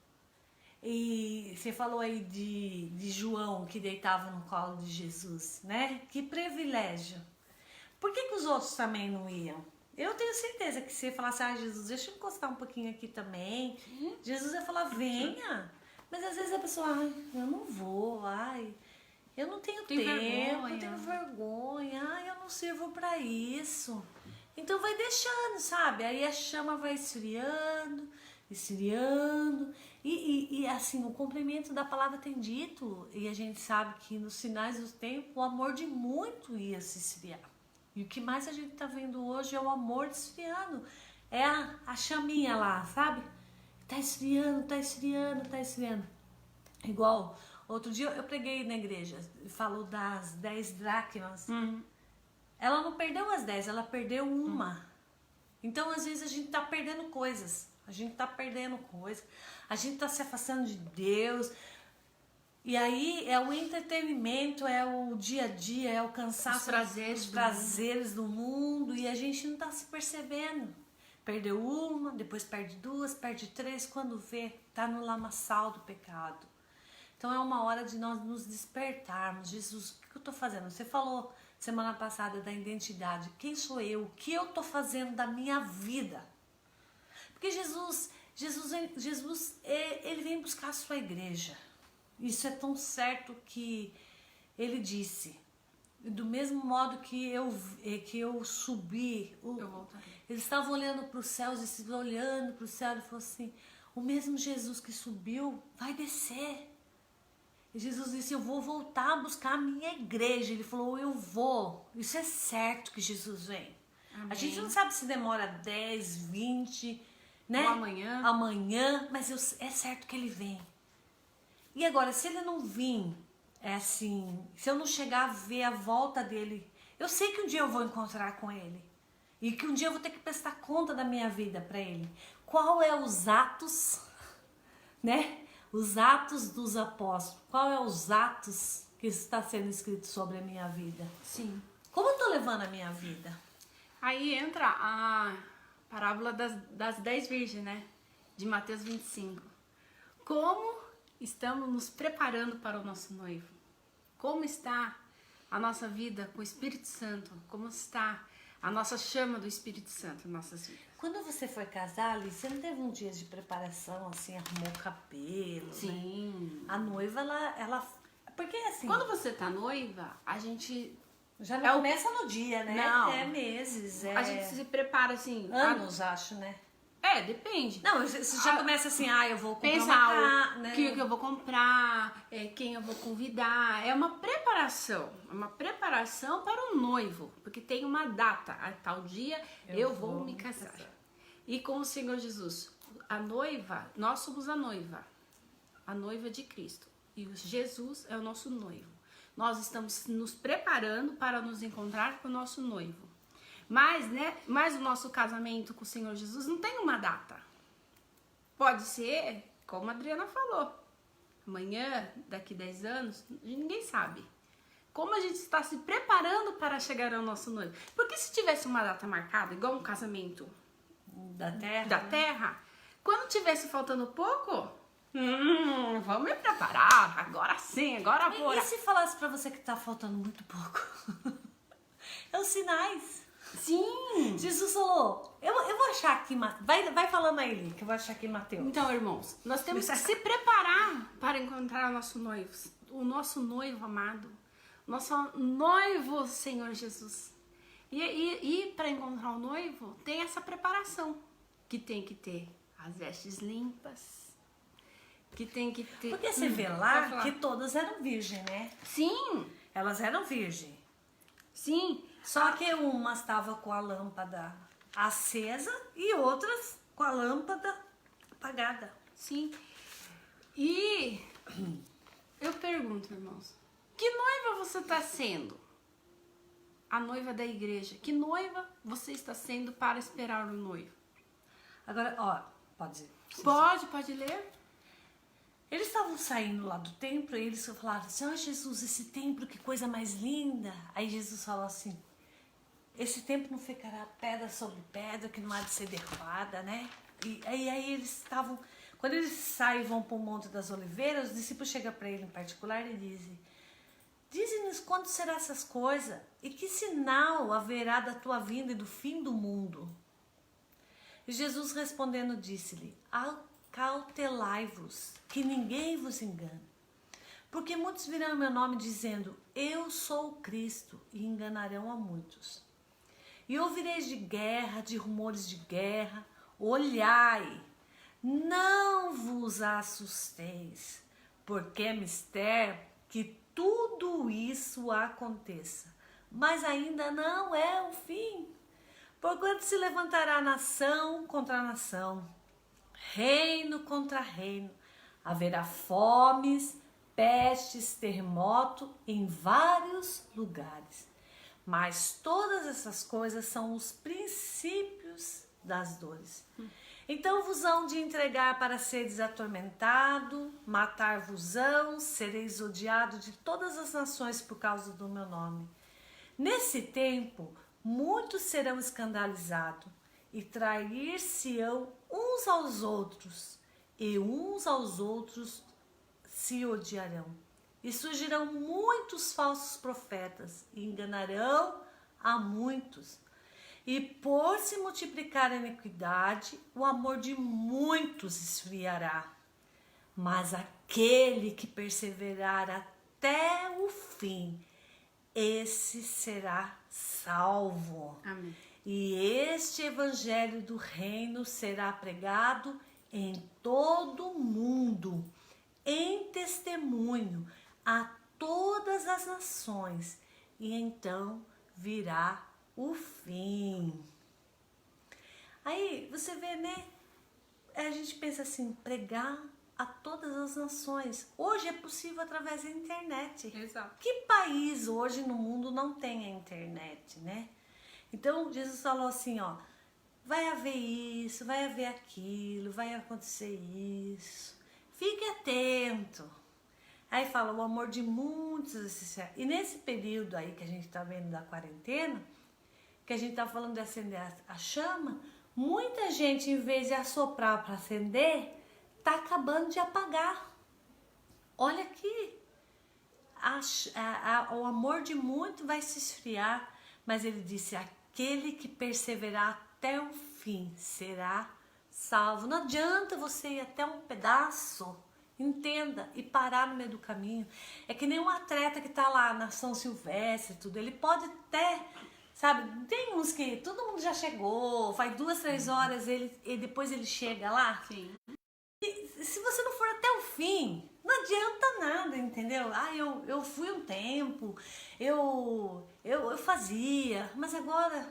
E você falou aí de João que deitava no colo de Jesus, né? Que privilégio. Por que os outros também não iam? Eu tenho certeza que se você falasse, Jesus, deixa eu encostar um pouquinho aqui também. Jesus ia falar, venha. Mas às vezes a pessoa, eu não vou, eu não tenho tempo, eu tenho vergonha, eu não sirvo pra isso. Então vai deixando, sabe? Aí a chama vai esfriando, esfriando. E assim, o cumprimento da palavra tem dito, e a gente sabe que nos sinais do tempo o amor de muito ia se esfriar. E o que mais a gente tá vendo hoje é o amor esfriando. É a chaminha lá, sabe? Tá esfriando, tá esfriando, tá esfriando. Igual, outro dia eu preguei na igreja, falou das 10 dracmas. Ela não perdeu as 10, ela perdeu uma. Então, às vezes, a gente tá perdendo coisas. A gente tá se afastando de Deus. E aí é o entretenimento, é o dia a dia, é o cansaço, os prazeres do mundo. E a gente não tá se percebendo. Perdeu uma, depois perde duas, perde três. Quando vê, tá no lamaçal do pecado. Então é uma hora de nós nos despertarmos. Jesus, o que eu tô fazendo? Você falou semana passada da identidade. Quem sou eu? O que eu tô fazendo da minha vida? Porque Jesus, ele vem buscar a sua igreja. Isso é tão certo que ele disse. Do mesmo modo que eu subi, eles estavam olhando para os céus, e olhando para o céu, e falou assim, o mesmo Jesus que subiu vai descer. E Jesus disse, eu vou voltar a buscar a minha igreja. Ele falou, eu vou. Isso é certo que Jesus vem. Amém. A gente não sabe se demora 10, 20, né? Ou amanhã, mas é certo que ele vem. E agora, se ele não vir, é assim, se eu não chegar a ver a volta dele, eu sei que um dia eu vou encontrar com ele. E que um dia eu vou ter que prestar conta da minha vida para ele. Qual é os atos, né? Os atos dos apóstolos. Qual é os atos que está sendo escrito sobre a minha vida? Sim. Como eu estou levando a minha vida? Aí entra a parábola das 10 virgens, né? De Mateus 25. Como estamos nos preparando para o nosso noivo? Como está a nossa vida com o Espírito Santo? Como está a nossa chama do Espírito Santo em nossas vidas? Quando você foi casar, Alice, você não teve um dia de preparação, assim, arrumou o cabelo? Sim. Né? A noiva, ela... Porque assim... Quando você tá noiva, a gente... Já não começa no dia, né? Não. É meses, A gente se prepara, assim... Anos, acho, né? Depende. Não, você já começa assim, eu vou comprar pensar o que eu vou comprar, quem eu vou convidar. É uma preparação para o noivo, porque tem uma data, a tal dia eu vou me casar. E com o Senhor Jesus, a noiva, nós somos a noiva de Cristo. E Jesus é o nosso noivo. Nós estamos nos preparando para nos encontrar com o nosso noivo. Mas o nosso casamento com o Senhor Jesus não tem uma data. Pode ser, como a Adriana falou, amanhã, daqui 10 anos, ninguém sabe. Como a gente está se preparando para chegar ao nosso noivo. Porque se tivesse uma data marcada, igual um casamento da terra, quando tivesse faltando pouco, vamos me preparar, agora sim, agora vou. E se falasse para você que está faltando muito pouco? É os sinais. Sim. Jesus falou, eu vou achar aqui, vai falando aí, que eu vou achar aqui Mateus. Então, irmãos, nós temos que se preparar para encontrar o nosso noivo amado, nosso noivo Senhor Jesus. E para encontrar o noivo, tem essa preparação, que tem que ter as vestes limpas, que tem que ter... Porque você vê lá que todas eram virgens, né? Sim. Elas eram virgens. Sim. Só que umas estavam com a lâmpada acesa e outras com a lâmpada apagada. Sim. E eu pergunto, irmãos, que noiva você está sendo? A noiva da igreja. Que noiva você está sendo para esperar o noivo? Agora, pode dizer. Pode ler. Eles estavam saindo lá do templo e eles falaram assim, Jesus, esse templo, que coisa mais linda. Aí Jesus falou assim, esse templo não ficará pedra sobre pedra, que não há de ser derrubada, né? E aí eles estavam, quando eles saem e vão para o Monte das Oliveiras, os discípulos chegam para ele em particular e dizem, Dize-nos quando serão essas coisas e que sinal haverá da tua vinda e do fim do mundo. E Jesus respondendo disse-lhe: acautelai-vos, que ninguém vos engane. Porque muitos virão em meu nome dizendo: eu sou o Cristo, e enganarão a muitos. E ouvireis de guerra, de rumores de guerra. Olhai, não vos assusteis, porque é mistério que tudo isso aconteça, mas ainda não é o fim. Porquanto se levantará nação contra nação, reino contra reino, haverá fomes, pestes, terremoto em vários lugares. Mas todas essas coisas são os princípios das dores. Então vos hão de entregar para seres atormentado, matar-vos-ão, sereis odiados de todas as nações por causa do meu nome. Nesse tempo, muitos serão escandalizados e trair-se-ão uns aos outros, e uns aos outros se odiarão. E surgirão muitos falsos profetas e enganarão a muitos. E por se multiplicar a iniquidade, o amor de muitos esfriará. Mas aquele que perseverar até o fim, esse será salvo. Amém. E este evangelho do reino será pregado em todo o mundo, em testemunho a todas as nações, e então virá o fim. Aí você vê, né? A gente pensa assim, pregar a todas as nações. Hoje é possível através da internet. Exato. Que país hoje no mundo não tem a internet, né? Então Jesus falou assim, ó, vai haver isso, vai haver aquilo, vai acontecer isso. Fique atento. Aí fala o amor de muitos. E nesse período aí que a gente tá vendo da quarentena, que a gente tá falando de acender a chama, muita gente, em vez de assoprar para acender, tá acabando de apagar. Olha aqui, o amor de muito vai se esfriar, mas ele disse, aquele que perseverar até o fim será salvo. Não adianta você ir até um pedaço, entenda, e parar no meio do caminho. É que nem um atleta que tá lá na São Silvestre, tudo, ele pode até, sabe, tem uns que todo mundo já chegou, faz 2, 3 horas, e depois ele chega lá. Sim. E se você não for até o fim, não adianta nada, entendeu? Eu fui um tempo, eu fazia, mas agora,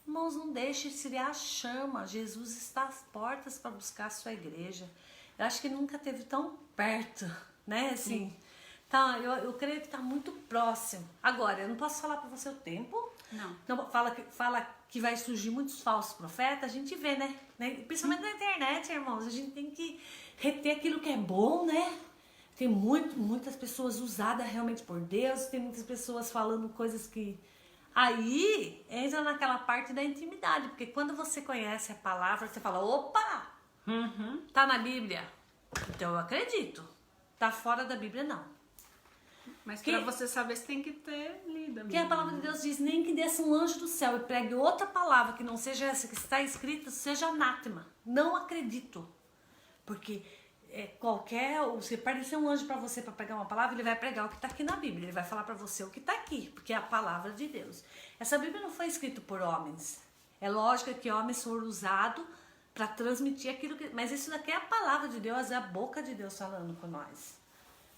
irmãos, não deixe esfriar a chama. Jesus está às portas para buscar a sua igreja. Eu acho que nunca esteve tão perto, né? Assim, tá, eu creio que está muito próximo. Agora, eu não posso falar para você o tempo. Não fala que vai surgir muitos falsos profetas, a gente vê, né? Principalmente na internet, irmãos, a gente tem que reter aquilo que é bom, né? Tem muitas pessoas usadas realmente por Deus, tem muitas pessoas falando coisas que... Aí entra naquela parte da intimidade, porque quando você conhece a palavra, você fala, opa, tá na Bíblia, então eu acredito. Tá fora da Bíblia, não. Mas para você saber, você tem que ter lido a Porque a palavra de Deus diz, nem que desça um anjo do céu e pregue outra palavra que não seja essa que está escrita, seja anátema. Não acredito. Porque se aparecer um anjo para você para pregar uma palavra, ele vai pregar o que está aqui na Bíblia. Ele vai falar para você o que está aqui, porque é a palavra de Deus. Essa Bíblia não foi escrita por homens. É lógico que homens foram usados para transmitir aquilo que... Mas isso daqui é a palavra de Deus, é a boca de Deus falando com nós.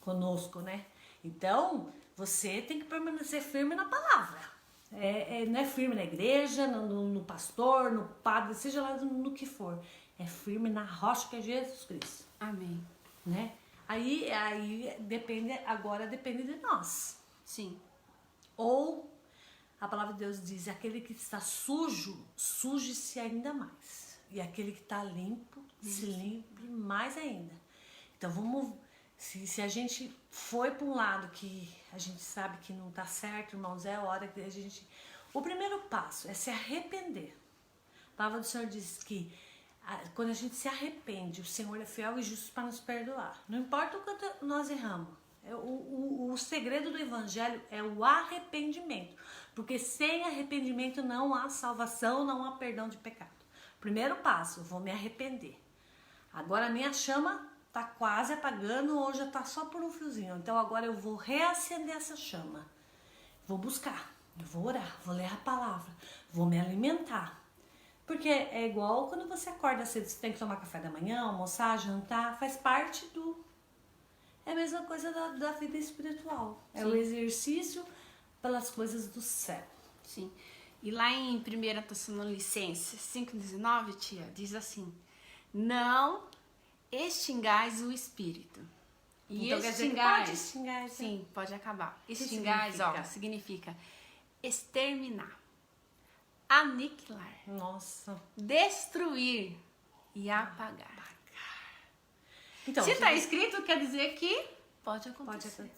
Conosco, né? Então, você tem que permanecer firme na palavra. Não é firme na igreja, no pastor, no padre, seja lá no que for. É firme na rocha que é Jesus Cristo. Amém. Né? Aí depende de nós. Sim. Ou a palavra de Deus diz, aquele que está sujo, suje-se ainda mais. E aquele que está limpo, se limpe mais ainda. Então vamos... Se a gente foi para um lado que a gente sabe que não está certo, irmãos, é hora que a gente... O primeiro passo é se arrepender. A palavra do Senhor diz que quando a gente se arrepende, o Senhor é fiel e justo para nos perdoar. Não importa o quanto nós erramos. O segredo do evangelho é o arrependimento. Porque sem arrependimento não há salvação, não há perdão de pecado. Primeiro passo, eu vou me arrepender. Agora a minha chama está quase apagando ou já está só por um fiozinho. Então agora eu vou reacender essa chama. Vou buscar, eu vou orar, vou ler a palavra, vou me alimentar. Porque é igual quando você acorda cedo, você tem que tomar café da manhã, almoçar, jantar, faz parte do... É a mesma coisa da vida espiritual. É o exercício pelas coisas do céu. Sim. E lá em 1 Tessalonicenses 5,19, tia, diz assim: não extingais o espírito. E então extingais, pode extingar, sim, pode acabar. Extingais, significa exterminar, aniquilar, nossa, destruir e apagar. Então, se está escrito, quer dizer que pode acontecer.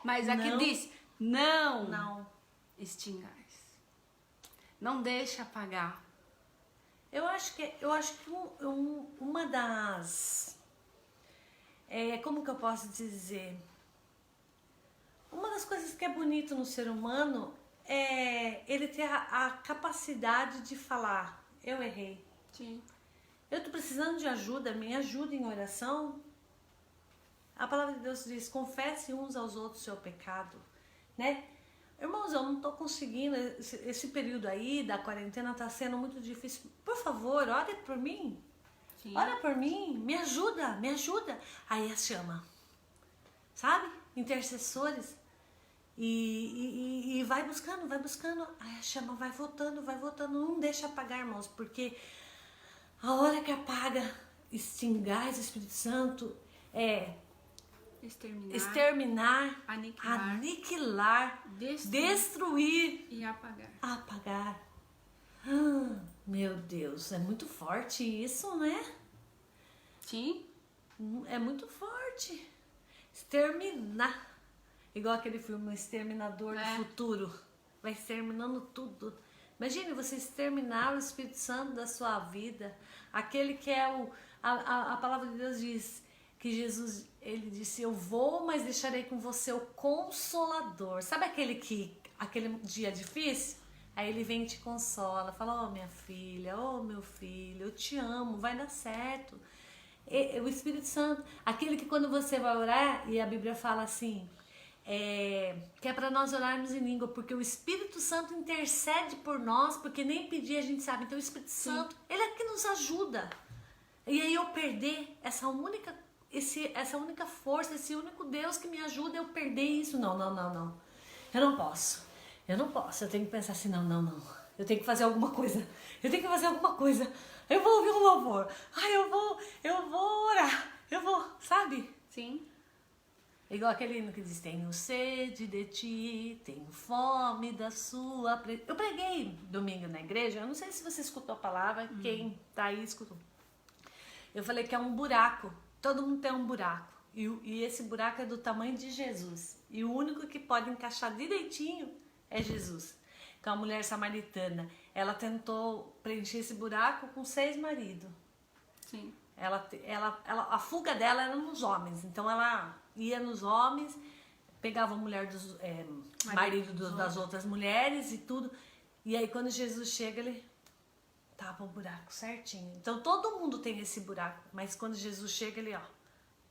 Mas aqui diz, não extingais. Não deixa apagar. Eu acho que uma das... como que eu posso dizer? Uma das coisas que é bonito no ser humano é ele ter a capacidade de falar, eu errei. Sim. Eu tô precisando de ajuda, me ajuda em oração. A palavra de Deus diz, confesse uns aos outros o seu pecado, né? Irmãos, eu não tô conseguindo, esse período aí da quarentena tá sendo muito difícil. Por favor, ore por mim. Sim. Ora por mim, me ajuda. Aí a chama, sabe? Intercessores. E vai buscando. Aí a chama vai voltando. Não deixa apagar, irmãos, porque a hora que apaga, extingar esse Espírito Santo é exterminar, aniquilar, destruir e apagar. Meu Deus, é muito forte isso, né? Sim. É muito forte. Exterminar. Igual aquele filme O Exterminador do Futuro. Vai exterminando tudo. Imagine você exterminar o Espírito Santo da sua vida. Aquele que é a palavra de Deus diz que Jesus, ele disse, eu vou, mas deixarei com você o Consolador. Sabe aquele dia difícil? Aí ele vem e te consola, fala, minha filha, meu filho, eu te amo, vai dar certo. O Espírito Santo, aquele que quando você vai orar, e a Bíblia fala assim, que é para nós orarmos em língua, porque o Espírito Santo intercede por nós, porque nem pedir a gente sabe. Então o Espírito Santo, ele é que nos ajuda. E aí eu perder essa única força, esse único Deus que me ajuda, eu perder isso. Não. Eu não posso. Eu tenho que pensar assim, não. Eu tenho que fazer alguma coisa. Eu vou ouvir um louvor. Eu vou orar. Sabe? Sim. Igual aquele hino que diz, tenho sede de ti, tenho fome da sua presença. Eu preguei domingo na igreja, eu não sei se você escutou a palavra, quem tá aí escutou. Eu falei que é um buraco, todo mundo tem um buraco. E esse buraco é do tamanho de Jesus. E o único que pode encaixar direitinho é Jesus. Então a mulher samaritana, ela tentou preencher esse buraco com 6 maridos. Sim. A fuga dela era nos homens, então ela ia nos homens, pegava a mulher marido das outras mulheres e tudo, e aí quando Jesus chega, ele tapa o buraco certinho. Então todo mundo tem esse buraco, mas quando Jesus chega, ele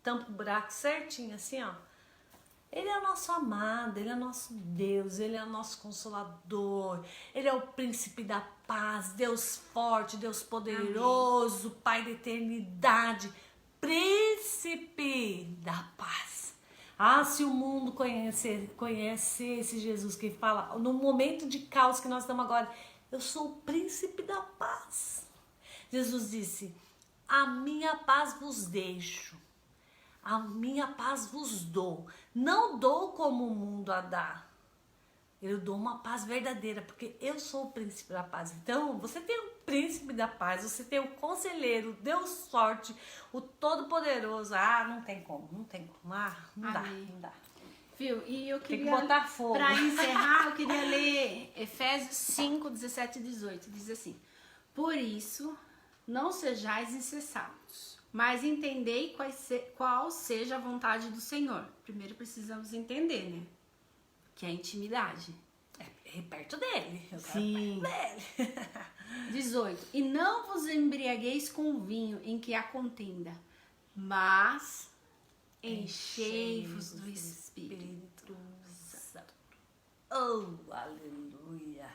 tampa o buraco certinho, assim, Ele é o nosso amado, Ele é o nosso Deus, Ele é o nosso Consolador, Ele é o Príncipe da Paz, Deus forte, Deus poderoso, amém. Pai da eternidade, Príncipe da Paz. Se o mundo conhece esse Jesus que fala, no momento de caos que nós estamos agora, eu sou o Príncipe da Paz. Jesus disse, a minha paz vos deixo. A minha paz vos dou. Não dou como o mundo a dá. Eu dou uma paz verdadeira, porque eu sou o príncipe da paz. Então, você tem o príncipe da paz, você tem o conselheiro, Deus forte, o todo-poderoso. Não tem como. Não dá. Viu? E eu queria, tem que botar fogo. Para encerrar, eu queria ler Efésios 5, 17 e 18. Diz assim, por isso, não sejais incessados, mas entendei qual seja a vontade do Senhor. Primeiro precisamos entender, né? Que é a intimidade. É perto dele. Sim. Perto dele. 18. E não vos embriagueis com o vinho em que há contenda, mas enchei-vos do Espírito Santo. Oh, aleluia.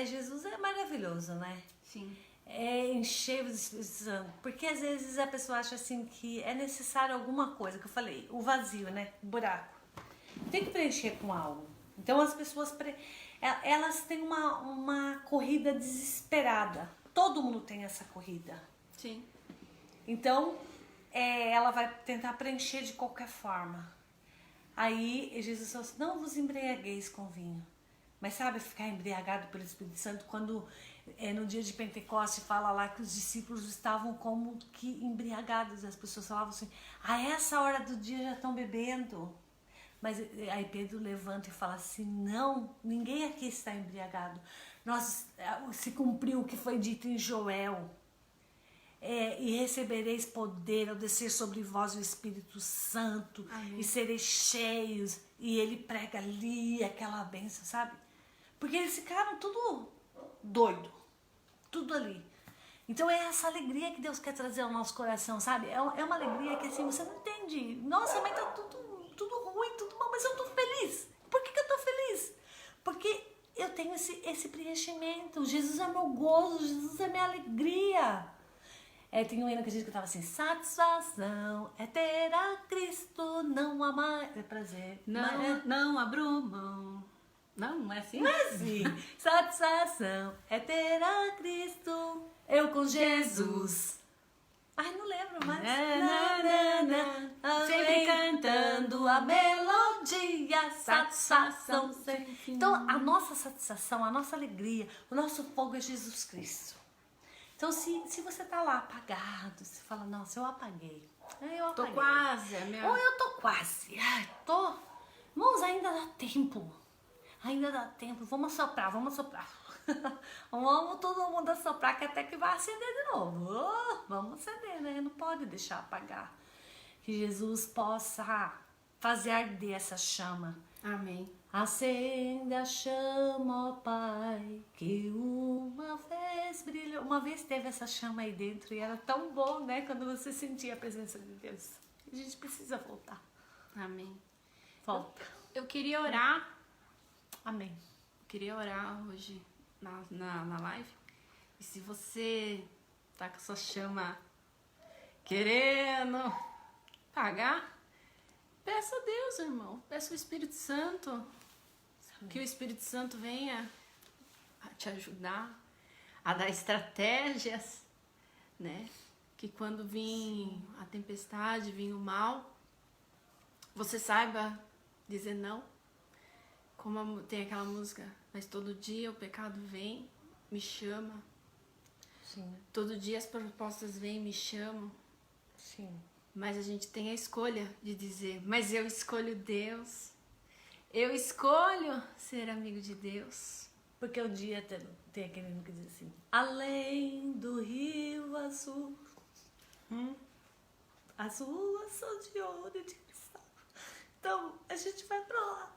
Jesus é maravilhoso, né? Sim. Encher-vos do Espírito Santo. Porque às vezes a pessoa acha assim que é necessário alguma coisa, que eu falei, o vazio, né? O buraco. Tem que preencher com algo. Então as pessoas elas têm uma corrida desesperada. Todo mundo tem essa corrida. Sim. Então ela vai tentar preencher de qualquer forma. Aí Jesus falou assim, não vos embriagueis com vinho. Mas sabe ficar embriagado pelo Espírito Santo quando no dia de Pentecostes fala lá que os discípulos estavam como que embriagados. As pessoas falavam assim, a essa hora do dia já estão bebendo. Mas aí Pedro levanta e fala assim, não, ninguém aqui está embriagado. Se cumpriu o que foi dito em Joel. E recebereis poder ao descer sobre vós o Espírito Santo. Amém. E sereis cheios. E ele prega ali aquela bênção, sabe? Porque eles ficaram tudo doido. Tudo ali. Então é essa alegria que Deus quer trazer ao nosso coração, sabe? É uma alegria que assim, você não entende. Nossa, mas tá tudo ruim, tudo mal, mas eu tô feliz. Por que eu tô feliz? Porque eu tenho esse preenchimento. Jesus é meu gozo, Jesus é minha alegria. Tem um hino que a gente cantava assim, satisfação é ter a Cristo, não há mais prazer. Não abro mão. Não é assim? Não é assim. Satisfação é ter a Cristo, eu com Jesus. Ai, não lembro mais. Sempre cantando a melodia, satisfação sem fim. Então, a nossa satisfação, a nossa alegria, o nosso fogo é Jesus Cristo. Então, se você tá lá apagado, você fala, nossa, eu apaguei. Tô quase. Ou eu tô quase. Irmãos, ainda dá tempo. Ainda dá tempo. Vamos assoprar. Vamos todo mundo assoprar, que até que vai acender de novo. Vamos acender, né? Não pode deixar apagar. Que Jesus possa fazer arder essa chama. Amém. Acende a chama, ó Pai, que uma vez brilhou. Uma vez teve essa chama aí dentro e era tão bom, né? Quando você sentia a presença de Deus. A gente precisa voltar. Amém. Volta. Eu queria orar. Amém. Queria orar hoje na live. E se você tá com a sua chama querendo apagar, peça a Deus, irmão. Peça o Espírito Santo. Amém. Que o Espírito Santo venha a te ajudar, a dar estratégias, né? Que quando vir a tempestade, vir o mal, você saiba dizer não. Como tem aquela música, mas todo dia o pecado vem, me chama. Sim. Todo dia as propostas vêm e me chamam. Sim. Mas a gente tem a escolha de dizer, mas eu escolho Deus. Eu escolho ser amigo de Deus. Porque um dia tem aquele que diz assim, além do rio azul, as ruas são de ouro e de cristal. Então, a gente vai pra lá.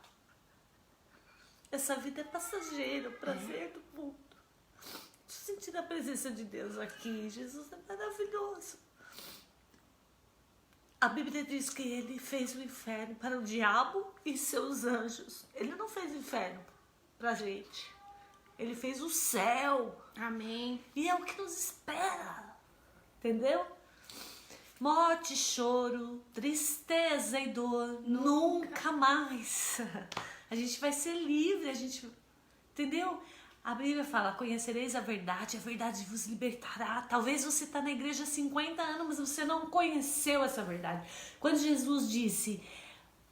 Essa vida é passageira, o prazer do mundo. Tô sentindo a presença de Deus aqui. Jesus é maravilhoso. A Bíblia diz que ele fez o inferno para o diabo e seus anjos. Ele não fez o inferno pra gente. Ele fez o céu. Amém. E é o que nos espera. Entendeu? Morte, choro, tristeza e dor. Nunca mais. A gente vai ser livre, entendeu? A Bíblia fala, conhecereis a verdade vos libertará. Talvez você está na igreja há 50 anos, mas você não conheceu essa verdade. Quando Jesus disse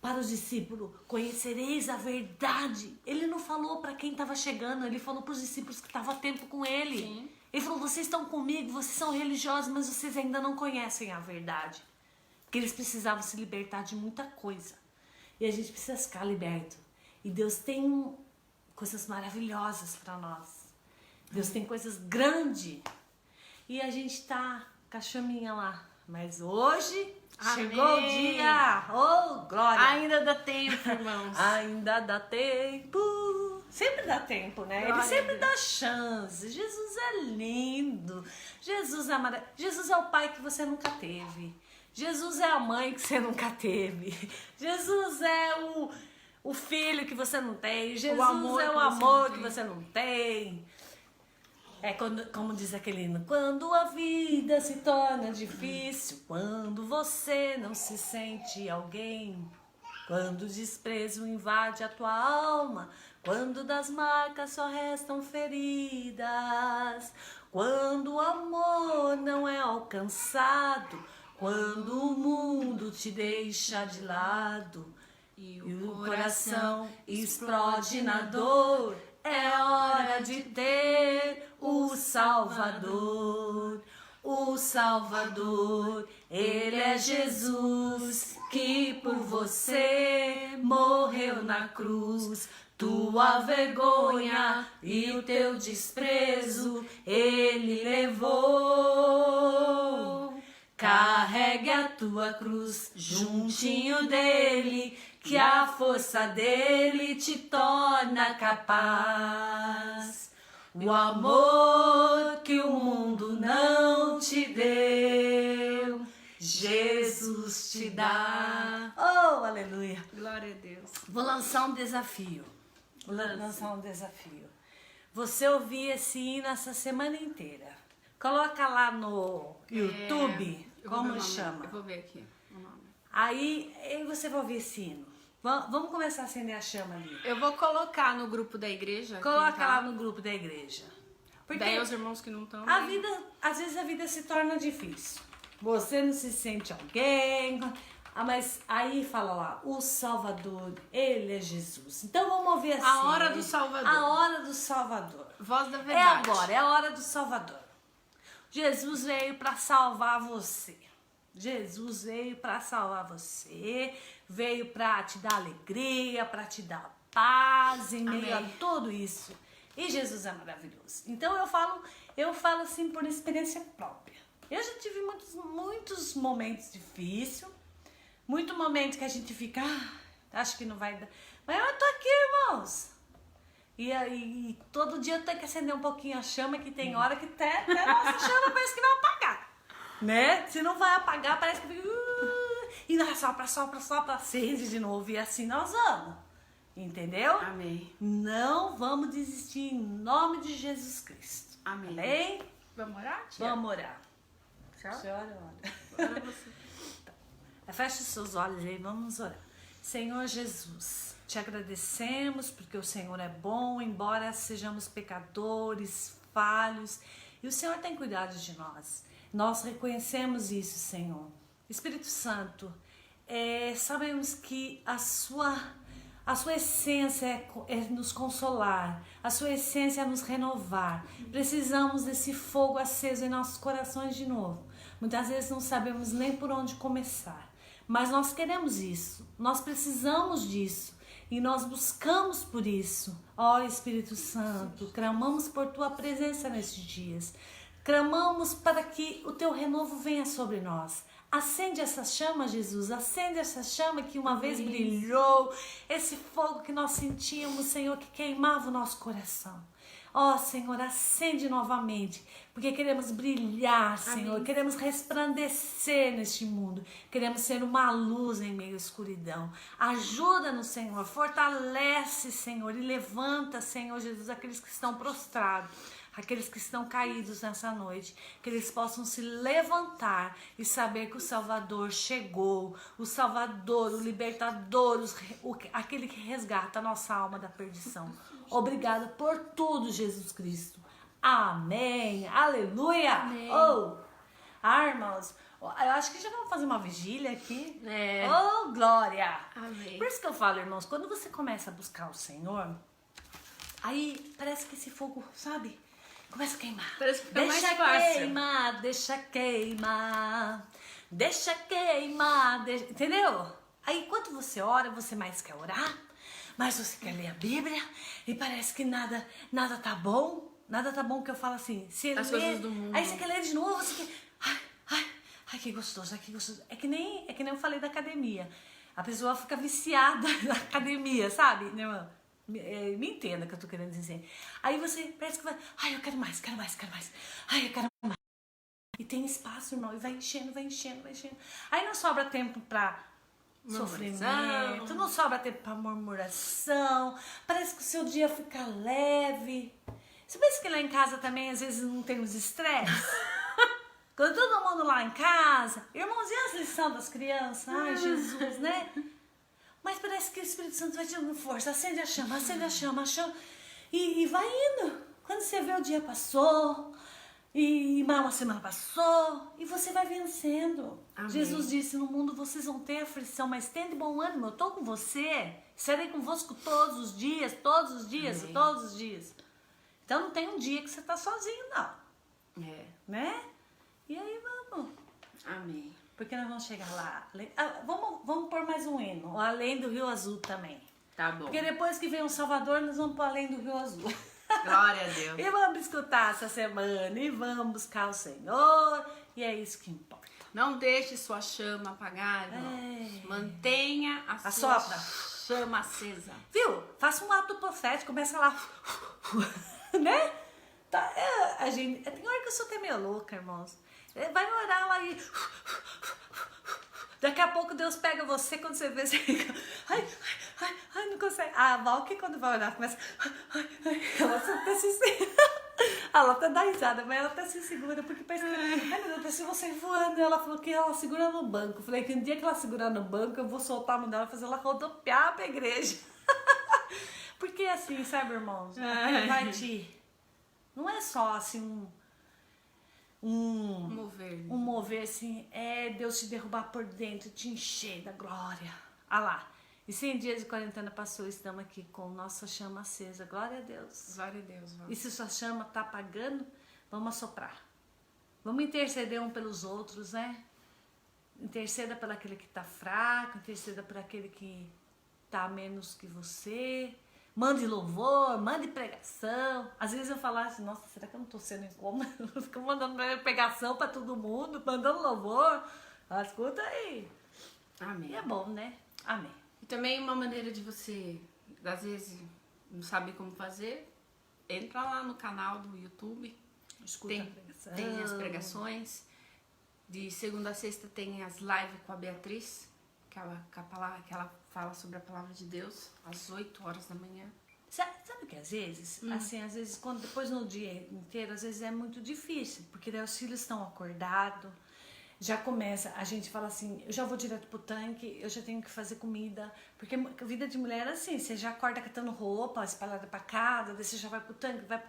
para os discípulos, conhecereis a verdade, ele não falou para quem estava chegando, ele falou para os discípulos que estavam a tempo com ele. Sim. Ele falou, vocês estão comigo, vocês são religiosos, mas vocês ainda não conhecem a verdade. Porque eles precisavam se libertar de muita coisa. E a gente precisa ficar liberto. E Deus tem coisas maravilhosas para nós. Deus tem coisas grandes. E a gente tá com a chaminha lá. Mas hoje chegou o dia. Oh, glória. Ainda dá tempo, irmãos. Ainda dá tempo. Sempre dá tempo, né? Glória Ele sempre dá chance. Jesus é lindo. Jesus é maravilhoso. Jesus é o pai que você nunca teve. Jesus é a mãe que você nunca teve. Jesus é o filho que você não tem. Jesus é o amor que você não tem. É como diz aquele hino, quando a vida se torna difícil, quando você não se sente alguém, quando o desprezo invade a tua alma, quando das marcas só restam feridas, quando o amor não é alcançado, quando o mundo te deixa de lado e o coração explode na dor, é hora de ter o Salvador. O Salvador, Ele é Jesus, que por você morreu na cruz. Tua vergonha e o teu desprezo Ele levou. Carregue a tua cruz juntinho dele, que a força dele te torna capaz. O amor que o mundo não te deu, Jesus te dá. Oh, aleluia. Glória a Deus. Vou lançar um desafio. Você ouvir esse hino essa semana inteira. Coloca lá no YouTube, como chama? Eu vou ver aqui o nome. Aí você vai ouvir esse hino. Vamos começar a acender a chama ali. Eu vou colocar no grupo da igreja. Coloca lá no grupo da igreja. Porque daí os irmãos que não estão. A vida, às vezes a vida se torna difícil. Você não se sente alguém. Mas aí fala lá, o Salvador, Ele é Jesus. Então vamos ouvir assim. A hora do Salvador. A hora do Salvador. Voz da verdade. É agora, é a hora do Salvador. Jesus veio para salvar você. Jesus veio para salvar você, veio para te dar alegria, para te dar paz em meio a tudo isso. E Jesus é maravilhoso. Então eu falo assim por experiência própria. Eu já tive muitos momentos difíceis, muito momento que a gente fica, acho que não vai dar. Mas eu tô aqui, irmãos. E todo dia eu tenho que acender um pouquinho a chama, que tem hora que até nossa chama parece que vai apagar. Né? Se não vai apagar, parece que fica... e nós sopra, acende de novo. E assim nós vamos. Entendeu? Amém. Não vamos desistir em nome de Jesus Cristo. Amém. Amém? Vamos orar, tia? Vamos orar. Tchau. Ora. Ora você. Feche os seus olhos aí, vamos orar. Senhor Jesus, te agradecemos porque o Senhor é bom, embora sejamos pecadores, falhos, e o Senhor tem cuidado de nós. Nós reconhecemos isso, Senhor. Espírito Santo, sabemos que a sua essência é nos consolar, a sua essência é nos renovar. Precisamos desse fogo aceso em nossos corações de novo. Muitas vezes não sabemos nem por onde começar, mas nós queremos isso, nós precisamos disso e nós buscamos por isso. Ó Espírito Santo, clamamos por tua presença nesses dias. Clamamos para que o teu renovo venha sobre nós. Acende essa chama, Jesus. Acende essa chama que uma vez brilhou. Esse fogo que nós sentíamos, Senhor, que queimava o nosso coração. Ó, Senhor, acende novamente. Porque queremos brilhar, Senhor. Amém. Queremos resplandecer neste mundo. Queremos ser uma luz em meio à escuridão. Ajuda-nos, Senhor. Fortalece, Senhor. E levanta, Senhor Jesus, aqueles que estão prostrados. Aqueles que estão caídos nessa noite, que eles possam se levantar e saber que o Salvador chegou, o Salvador, o Libertador, aquele que resgata a nossa alma da perdição. Obrigada por tudo, Jesus Cristo. Amém. Aleluia. Amém. Oh, irmãos, eu acho que já vamos fazer uma vigília aqui. Oh, glória. Amém. Por isso que eu falo, irmãos, quando você começa a buscar o Senhor, aí parece que esse fogo, sabe? Começa a queimar. Parece que fica mais fácil. Deixa queimar. Entendeu? Aí, enquanto você ora, você mais quer orar, mas você quer ler a Bíblia e parece que nada tá bom, Nada tá bom que eu falo assim. Você As lê, coisas do mundo. aí você quer ler de novo, você quer... Ai, que gostoso, ai, que gostoso. É que nem eu falei da academia. A pessoa fica viciada na academia, sabe? Né, irmã? Me entenda o que eu tô querendo dizer. Aí você parece que vai... Ai, eu quero mais, quero mais, quero mais. Ai, eu quero mais. E tem espaço, irmão. E vai enchendo, vai enchendo, vai enchendo. Aí não sobra tempo pra sofrimento, não sobra tempo pra murmuração. Parece que o seu dia fica leve. Você pensa que lá em casa também, às vezes, não tem os estresses? Quando todo mundo lá em casa, irmãos, e as lições das crianças? Ai, Jesus, né? Mas parece que o Espírito Santo vai te dando força. Acende a chama, acende a chama, a chama. E vai indo. Quando você vê, o dia passou. E mais uma semana passou. E você vai vencendo. Amém. Jesus disse, no mundo vocês vão ter aflição, mas tende bom ânimo. Eu estou com você. Estarei convosco todos os dias, todos os dias, Amém. Todos os dias. Então não tem um dia que você está sozinho, não. Né? E aí vamos. Amém. Porque nós vamos chegar lá. Vamos pôr mais um hino. Além do Rio Azul também. Tá bom. Porque depois que vem o Salvador, nós vamos para além do Rio Azul. Glória a Deus. E vamos escutar essa semana. E vamos buscar o Senhor. E é isso que importa. Não deixe sua chama apagar, irmão. Mantenha a sua chama acesa. Viu? Faça um ato profético. Começa lá. Né? Tá, tem hora que eu sou até meio louca, irmãos. Vai orar lá e... Daqui a pouco Deus pega você, quando você vê, você fica... Ai, não consegue. A Val, que quando vai orar, começa... Ela até se segura. Ela até dá risada, mas ela até se segura, porque parece que... Ai, meu Deus, parece você voando. Ela falou que ela segura no banco. Eu falei que no dia que ela segurar no banco, eu vou soltar a mão dela e fazer ela rodopiar pra igreja. Porque assim, sabe, irmãos? Vai te... Não é só assim um mover assim, Deus te derrubar por dentro, te encher da glória. Ah lá, e 100 dias de quarentena passou, estamos aqui com nossa chama acesa, glória a Deus. Glória a Deus. Vamos. E se sua chama tá apagando, vamos assoprar. Vamos interceder um pelos outros, né? Interceda por aquele que tá fraco, interceda por aquele que tá menos que você. Mande louvor, mande pregação. Às vezes eu falo assim, nossa, será que eu não tô sendo incômoda? Eu fico mandando pregação pra todo mundo, mandando louvor. Escuta aí. Amém. E é bom, né? Amém. E também uma maneira de você, às vezes, não sabe como fazer, entra lá no canal do YouTube. Escuta a pregação. Tem as pregações. De segunda a sexta tem as lives com a Beatriz, que ela fala sobre a palavra de Deus, às 8 horas da manhã. Sabe que às vezes, assim, às vezes, depois no dia inteiro, às vezes é muito difícil, porque daí os filhos estão acordados, já começa, a gente fala assim, eu já vou direto pro tanque, eu já tenho que fazer comida, porque a vida de mulher é assim, você já acorda catando roupa, espalhada pra casa, daí você já vai pro tanque, vai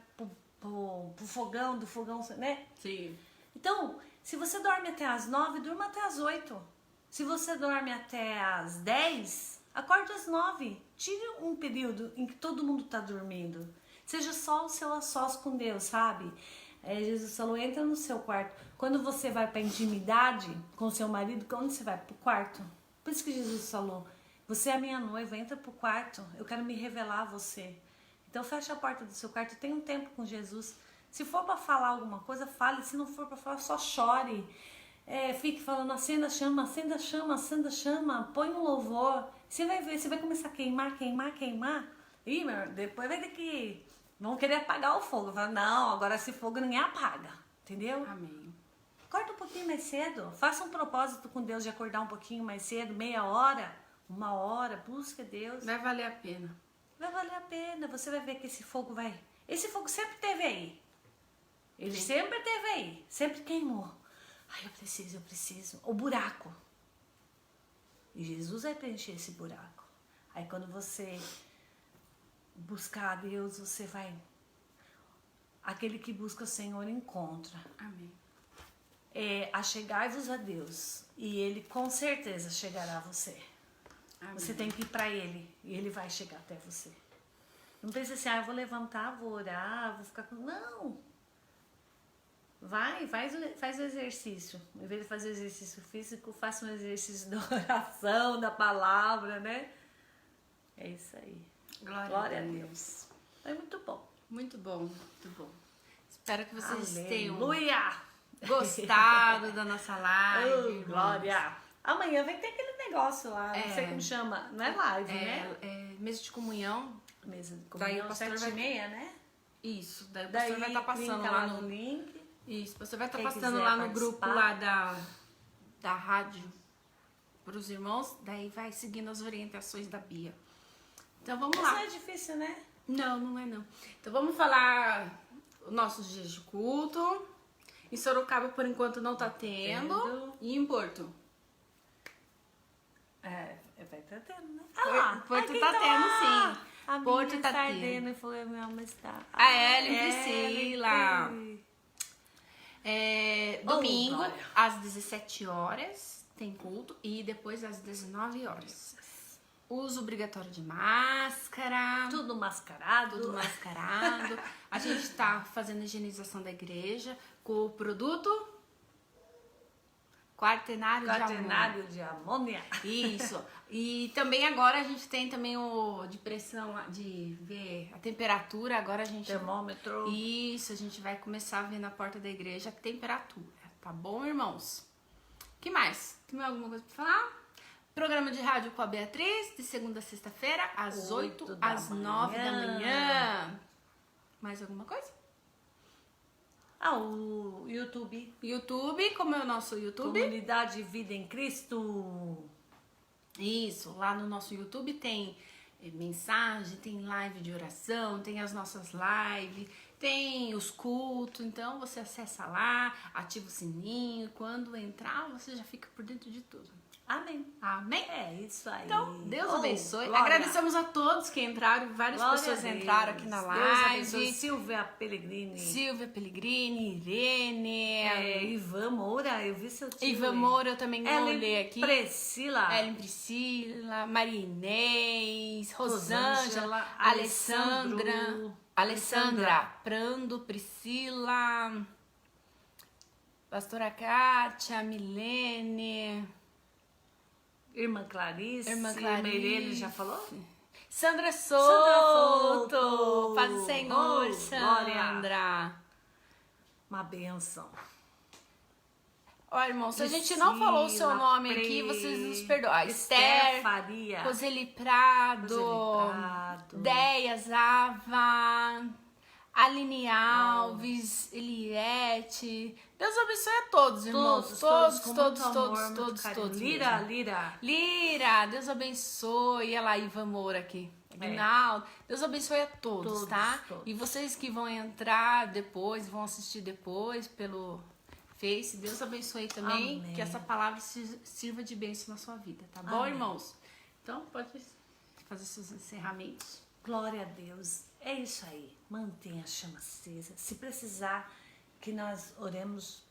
pro fogão, do fogão, né? Sim. Então, se você dorme até às 9, durma até às 8. Se você dorme até às 10, acorde às 9. Tire um período em que todo mundo está dormindo. Seja só o seu a sós com Deus, sabe? Jesus falou, entra no seu quarto. Quando você vai para a intimidade com o seu marido, quando você vai para o quarto? Por isso que Jesus falou, você é a minha noiva, entra para o quarto. Eu quero me revelar a você. Então fecha a porta do seu quarto, tenha um tempo com Jesus. Se for para falar alguma coisa, fale. Se não for para falar, só chore. Fique falando, acenda a chama, acenda a chama, acenda a chama, põe um louvor. Você vai ver, você vai começar a queimar. E depois vai ter que... Vão querer apagar o fogo. Fala, não, agora esse fogo ninguém apaga. Entendeu? Amém. Acorda um pouquinho mais cedo. Faça um propósito com Deus de acordar um pouquinho mais cedo, meia hora, 1 hora, busca Deus. Vai valer a pena. Vai valer a pena. Você vai ver que esse fogo vai... Esse fogo sempre teve aí. Ele sempre teve aí. Sempre queimou. Ai, eu preciso. O buraco. E Jesus vai preencher esse buraco. Aí quando você buscar a Deus, você vai... Aquele que busca o Senhor encontra. Amém. Achegai-vos a Deus. E Ele com certeza chegará a você. Amém. Você tem que ir para Ele. E Ele vai chegar até você. Não pense assim, eu vou levantar, vou orar, vou ficar com... Não! Faz o exercício. Em vez de fazer exercício físico, faça um exercício da oração, da palavra, né? É isso aí. Glória a Deus. É muito bom. Muito bom, muito bom. Espero que vocês tenham Aleluia! gostado da nossa live. Oh, glória! Amanhã vai ter aquele negócio lá, não sei como chama. Não é live, né? É mesa de comunhão. Mesa de Daí o comunhão, pastor 7h30, né? Isso, daí o pastor vai estar passando clica lá no link. Isso, você vai estar Quem passando quiser lá no grupo participar. lá da rádio para os irmãos, daí vai seguindo as orientações da Bia. Então vamos Isso lá. não é difícil, né? Não, não é não. Então vamos falar os nossos dias de culto. Em Sorocaba, por enquanto, não tá tendo. E em Porto? Vai estar tendo, né? Porto tá tendo, sim. A Porto minha tá está tendo. ardendo e foi a minha alma está. A Ellen Priscila. Domingo, glória. às 17 horas, tem culto. E depois, às 19 horas. Uso obrigatório de máscara. Tudo mascarado. Tudo mascarado. A gente tá fazendo a higienização da igreja com o produto quaternário de amônia. Isso. E também agora a gente tem também o de pressão, de ver a temperatura. Agora a gente... Termômetro. Isso, a gente vai começar a ver na porta da igreja a temperatura. Tá bom, irmãos? Que mais? Tem mais alguma coisa pra falar? Programa de rádio com a Beatriz, de segunda a sexta-feira, às 8 às 9 da manhã. Mais alguma coisa? O YouTube. YouTube, como é o nosso YouTube? Comunidade Vida em Cristo. Isso, lá no nosso YouTube tem mensagem, tem live de oração, tem as nossas lives, tem os cultos. Então você acessa lá, ativa o sininho. Quando entrar, você já fica por dentro de tudo. Amém. Amém? É isso aí. Então, Deus abençoe. Glória. Agradecemos a todos que entraram. Várias Glória pessoas a Deus. entraram aqui na Deus live. abençoe. Silvia Pellegrini. Silvia Pellegrini, Irene, Ivan Moura, eu vi seu tio. Ivan Moura, eu também olhei aqui. Priscila. Ellen Priscila, Maria Inês, Rosângela, Rosângela, Alessandra Prando, Priscila, Pastora Kátia, Milene, Irmã Clarice. Irmã Clarice. Meirelles já falou? Sandra Souto. Souto. Paz do Senhor, Oh, Sandra. Uma benção. Ó, irmão, se a gente não falou o seu nome aqui, vocês nos perdoam. Esther, Faria. Roseli Prado, Deia Zava, Aline Alves, Eliette. Deus abençoe a todos, irmãos. Todos. Lira, Deus abençoe. Olha lá, Ivan Moura aqui. Aguinaldo. Deus abençoe a todos, tá? Todos. E vocês que vão entrar depois, vão assistir depois pelo Face, Deus abençoe também. Amém. Que essa palavra sirva de bênção na sua vida, tá bom, Amém. irmãos? Então, pode fazer seus encerramentos. Glória a Deus. É isso aí. Mantenha a chama acesa. Se precisar que nós oremos,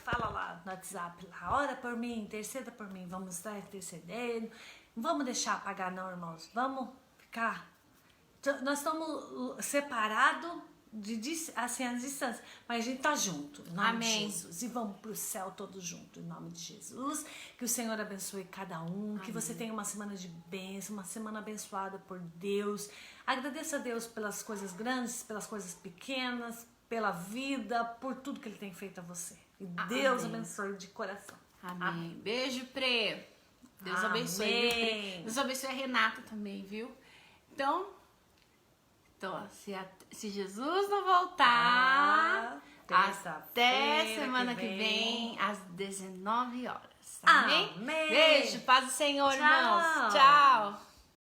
fala lá no WhatsApp, lá, ora por mim, interceda por mim. Vamos estar intercedendo. Não vamos deixar apagar não, irmãos. Vamos ficar... Nós estamos separados assim, à distância, mas a gente tá junto, em nome Amém. de Jesus. E vamos pro céu todos juntos, em nome de Jesus. Que o Senhor abençoe cada um. Amém. Que você tenha uma semana de bênção, uma semana abençoada por Deus. Agradeça a Deus pelas coisas grandes, pelas coisas pequenas, pela vida, por tudo que Ele tem feito a você. E Deus abençoe de coração. Amém. Beijo, Prê. Deus abençoe. Viu, Prê? Deus abençoe a Renata também, viu? Então se Jesus não voltar, até semana que vem, às 19 horas. Amém? Amém. Beijo, paz do Senhor, Tchau. irmãos. Tchau.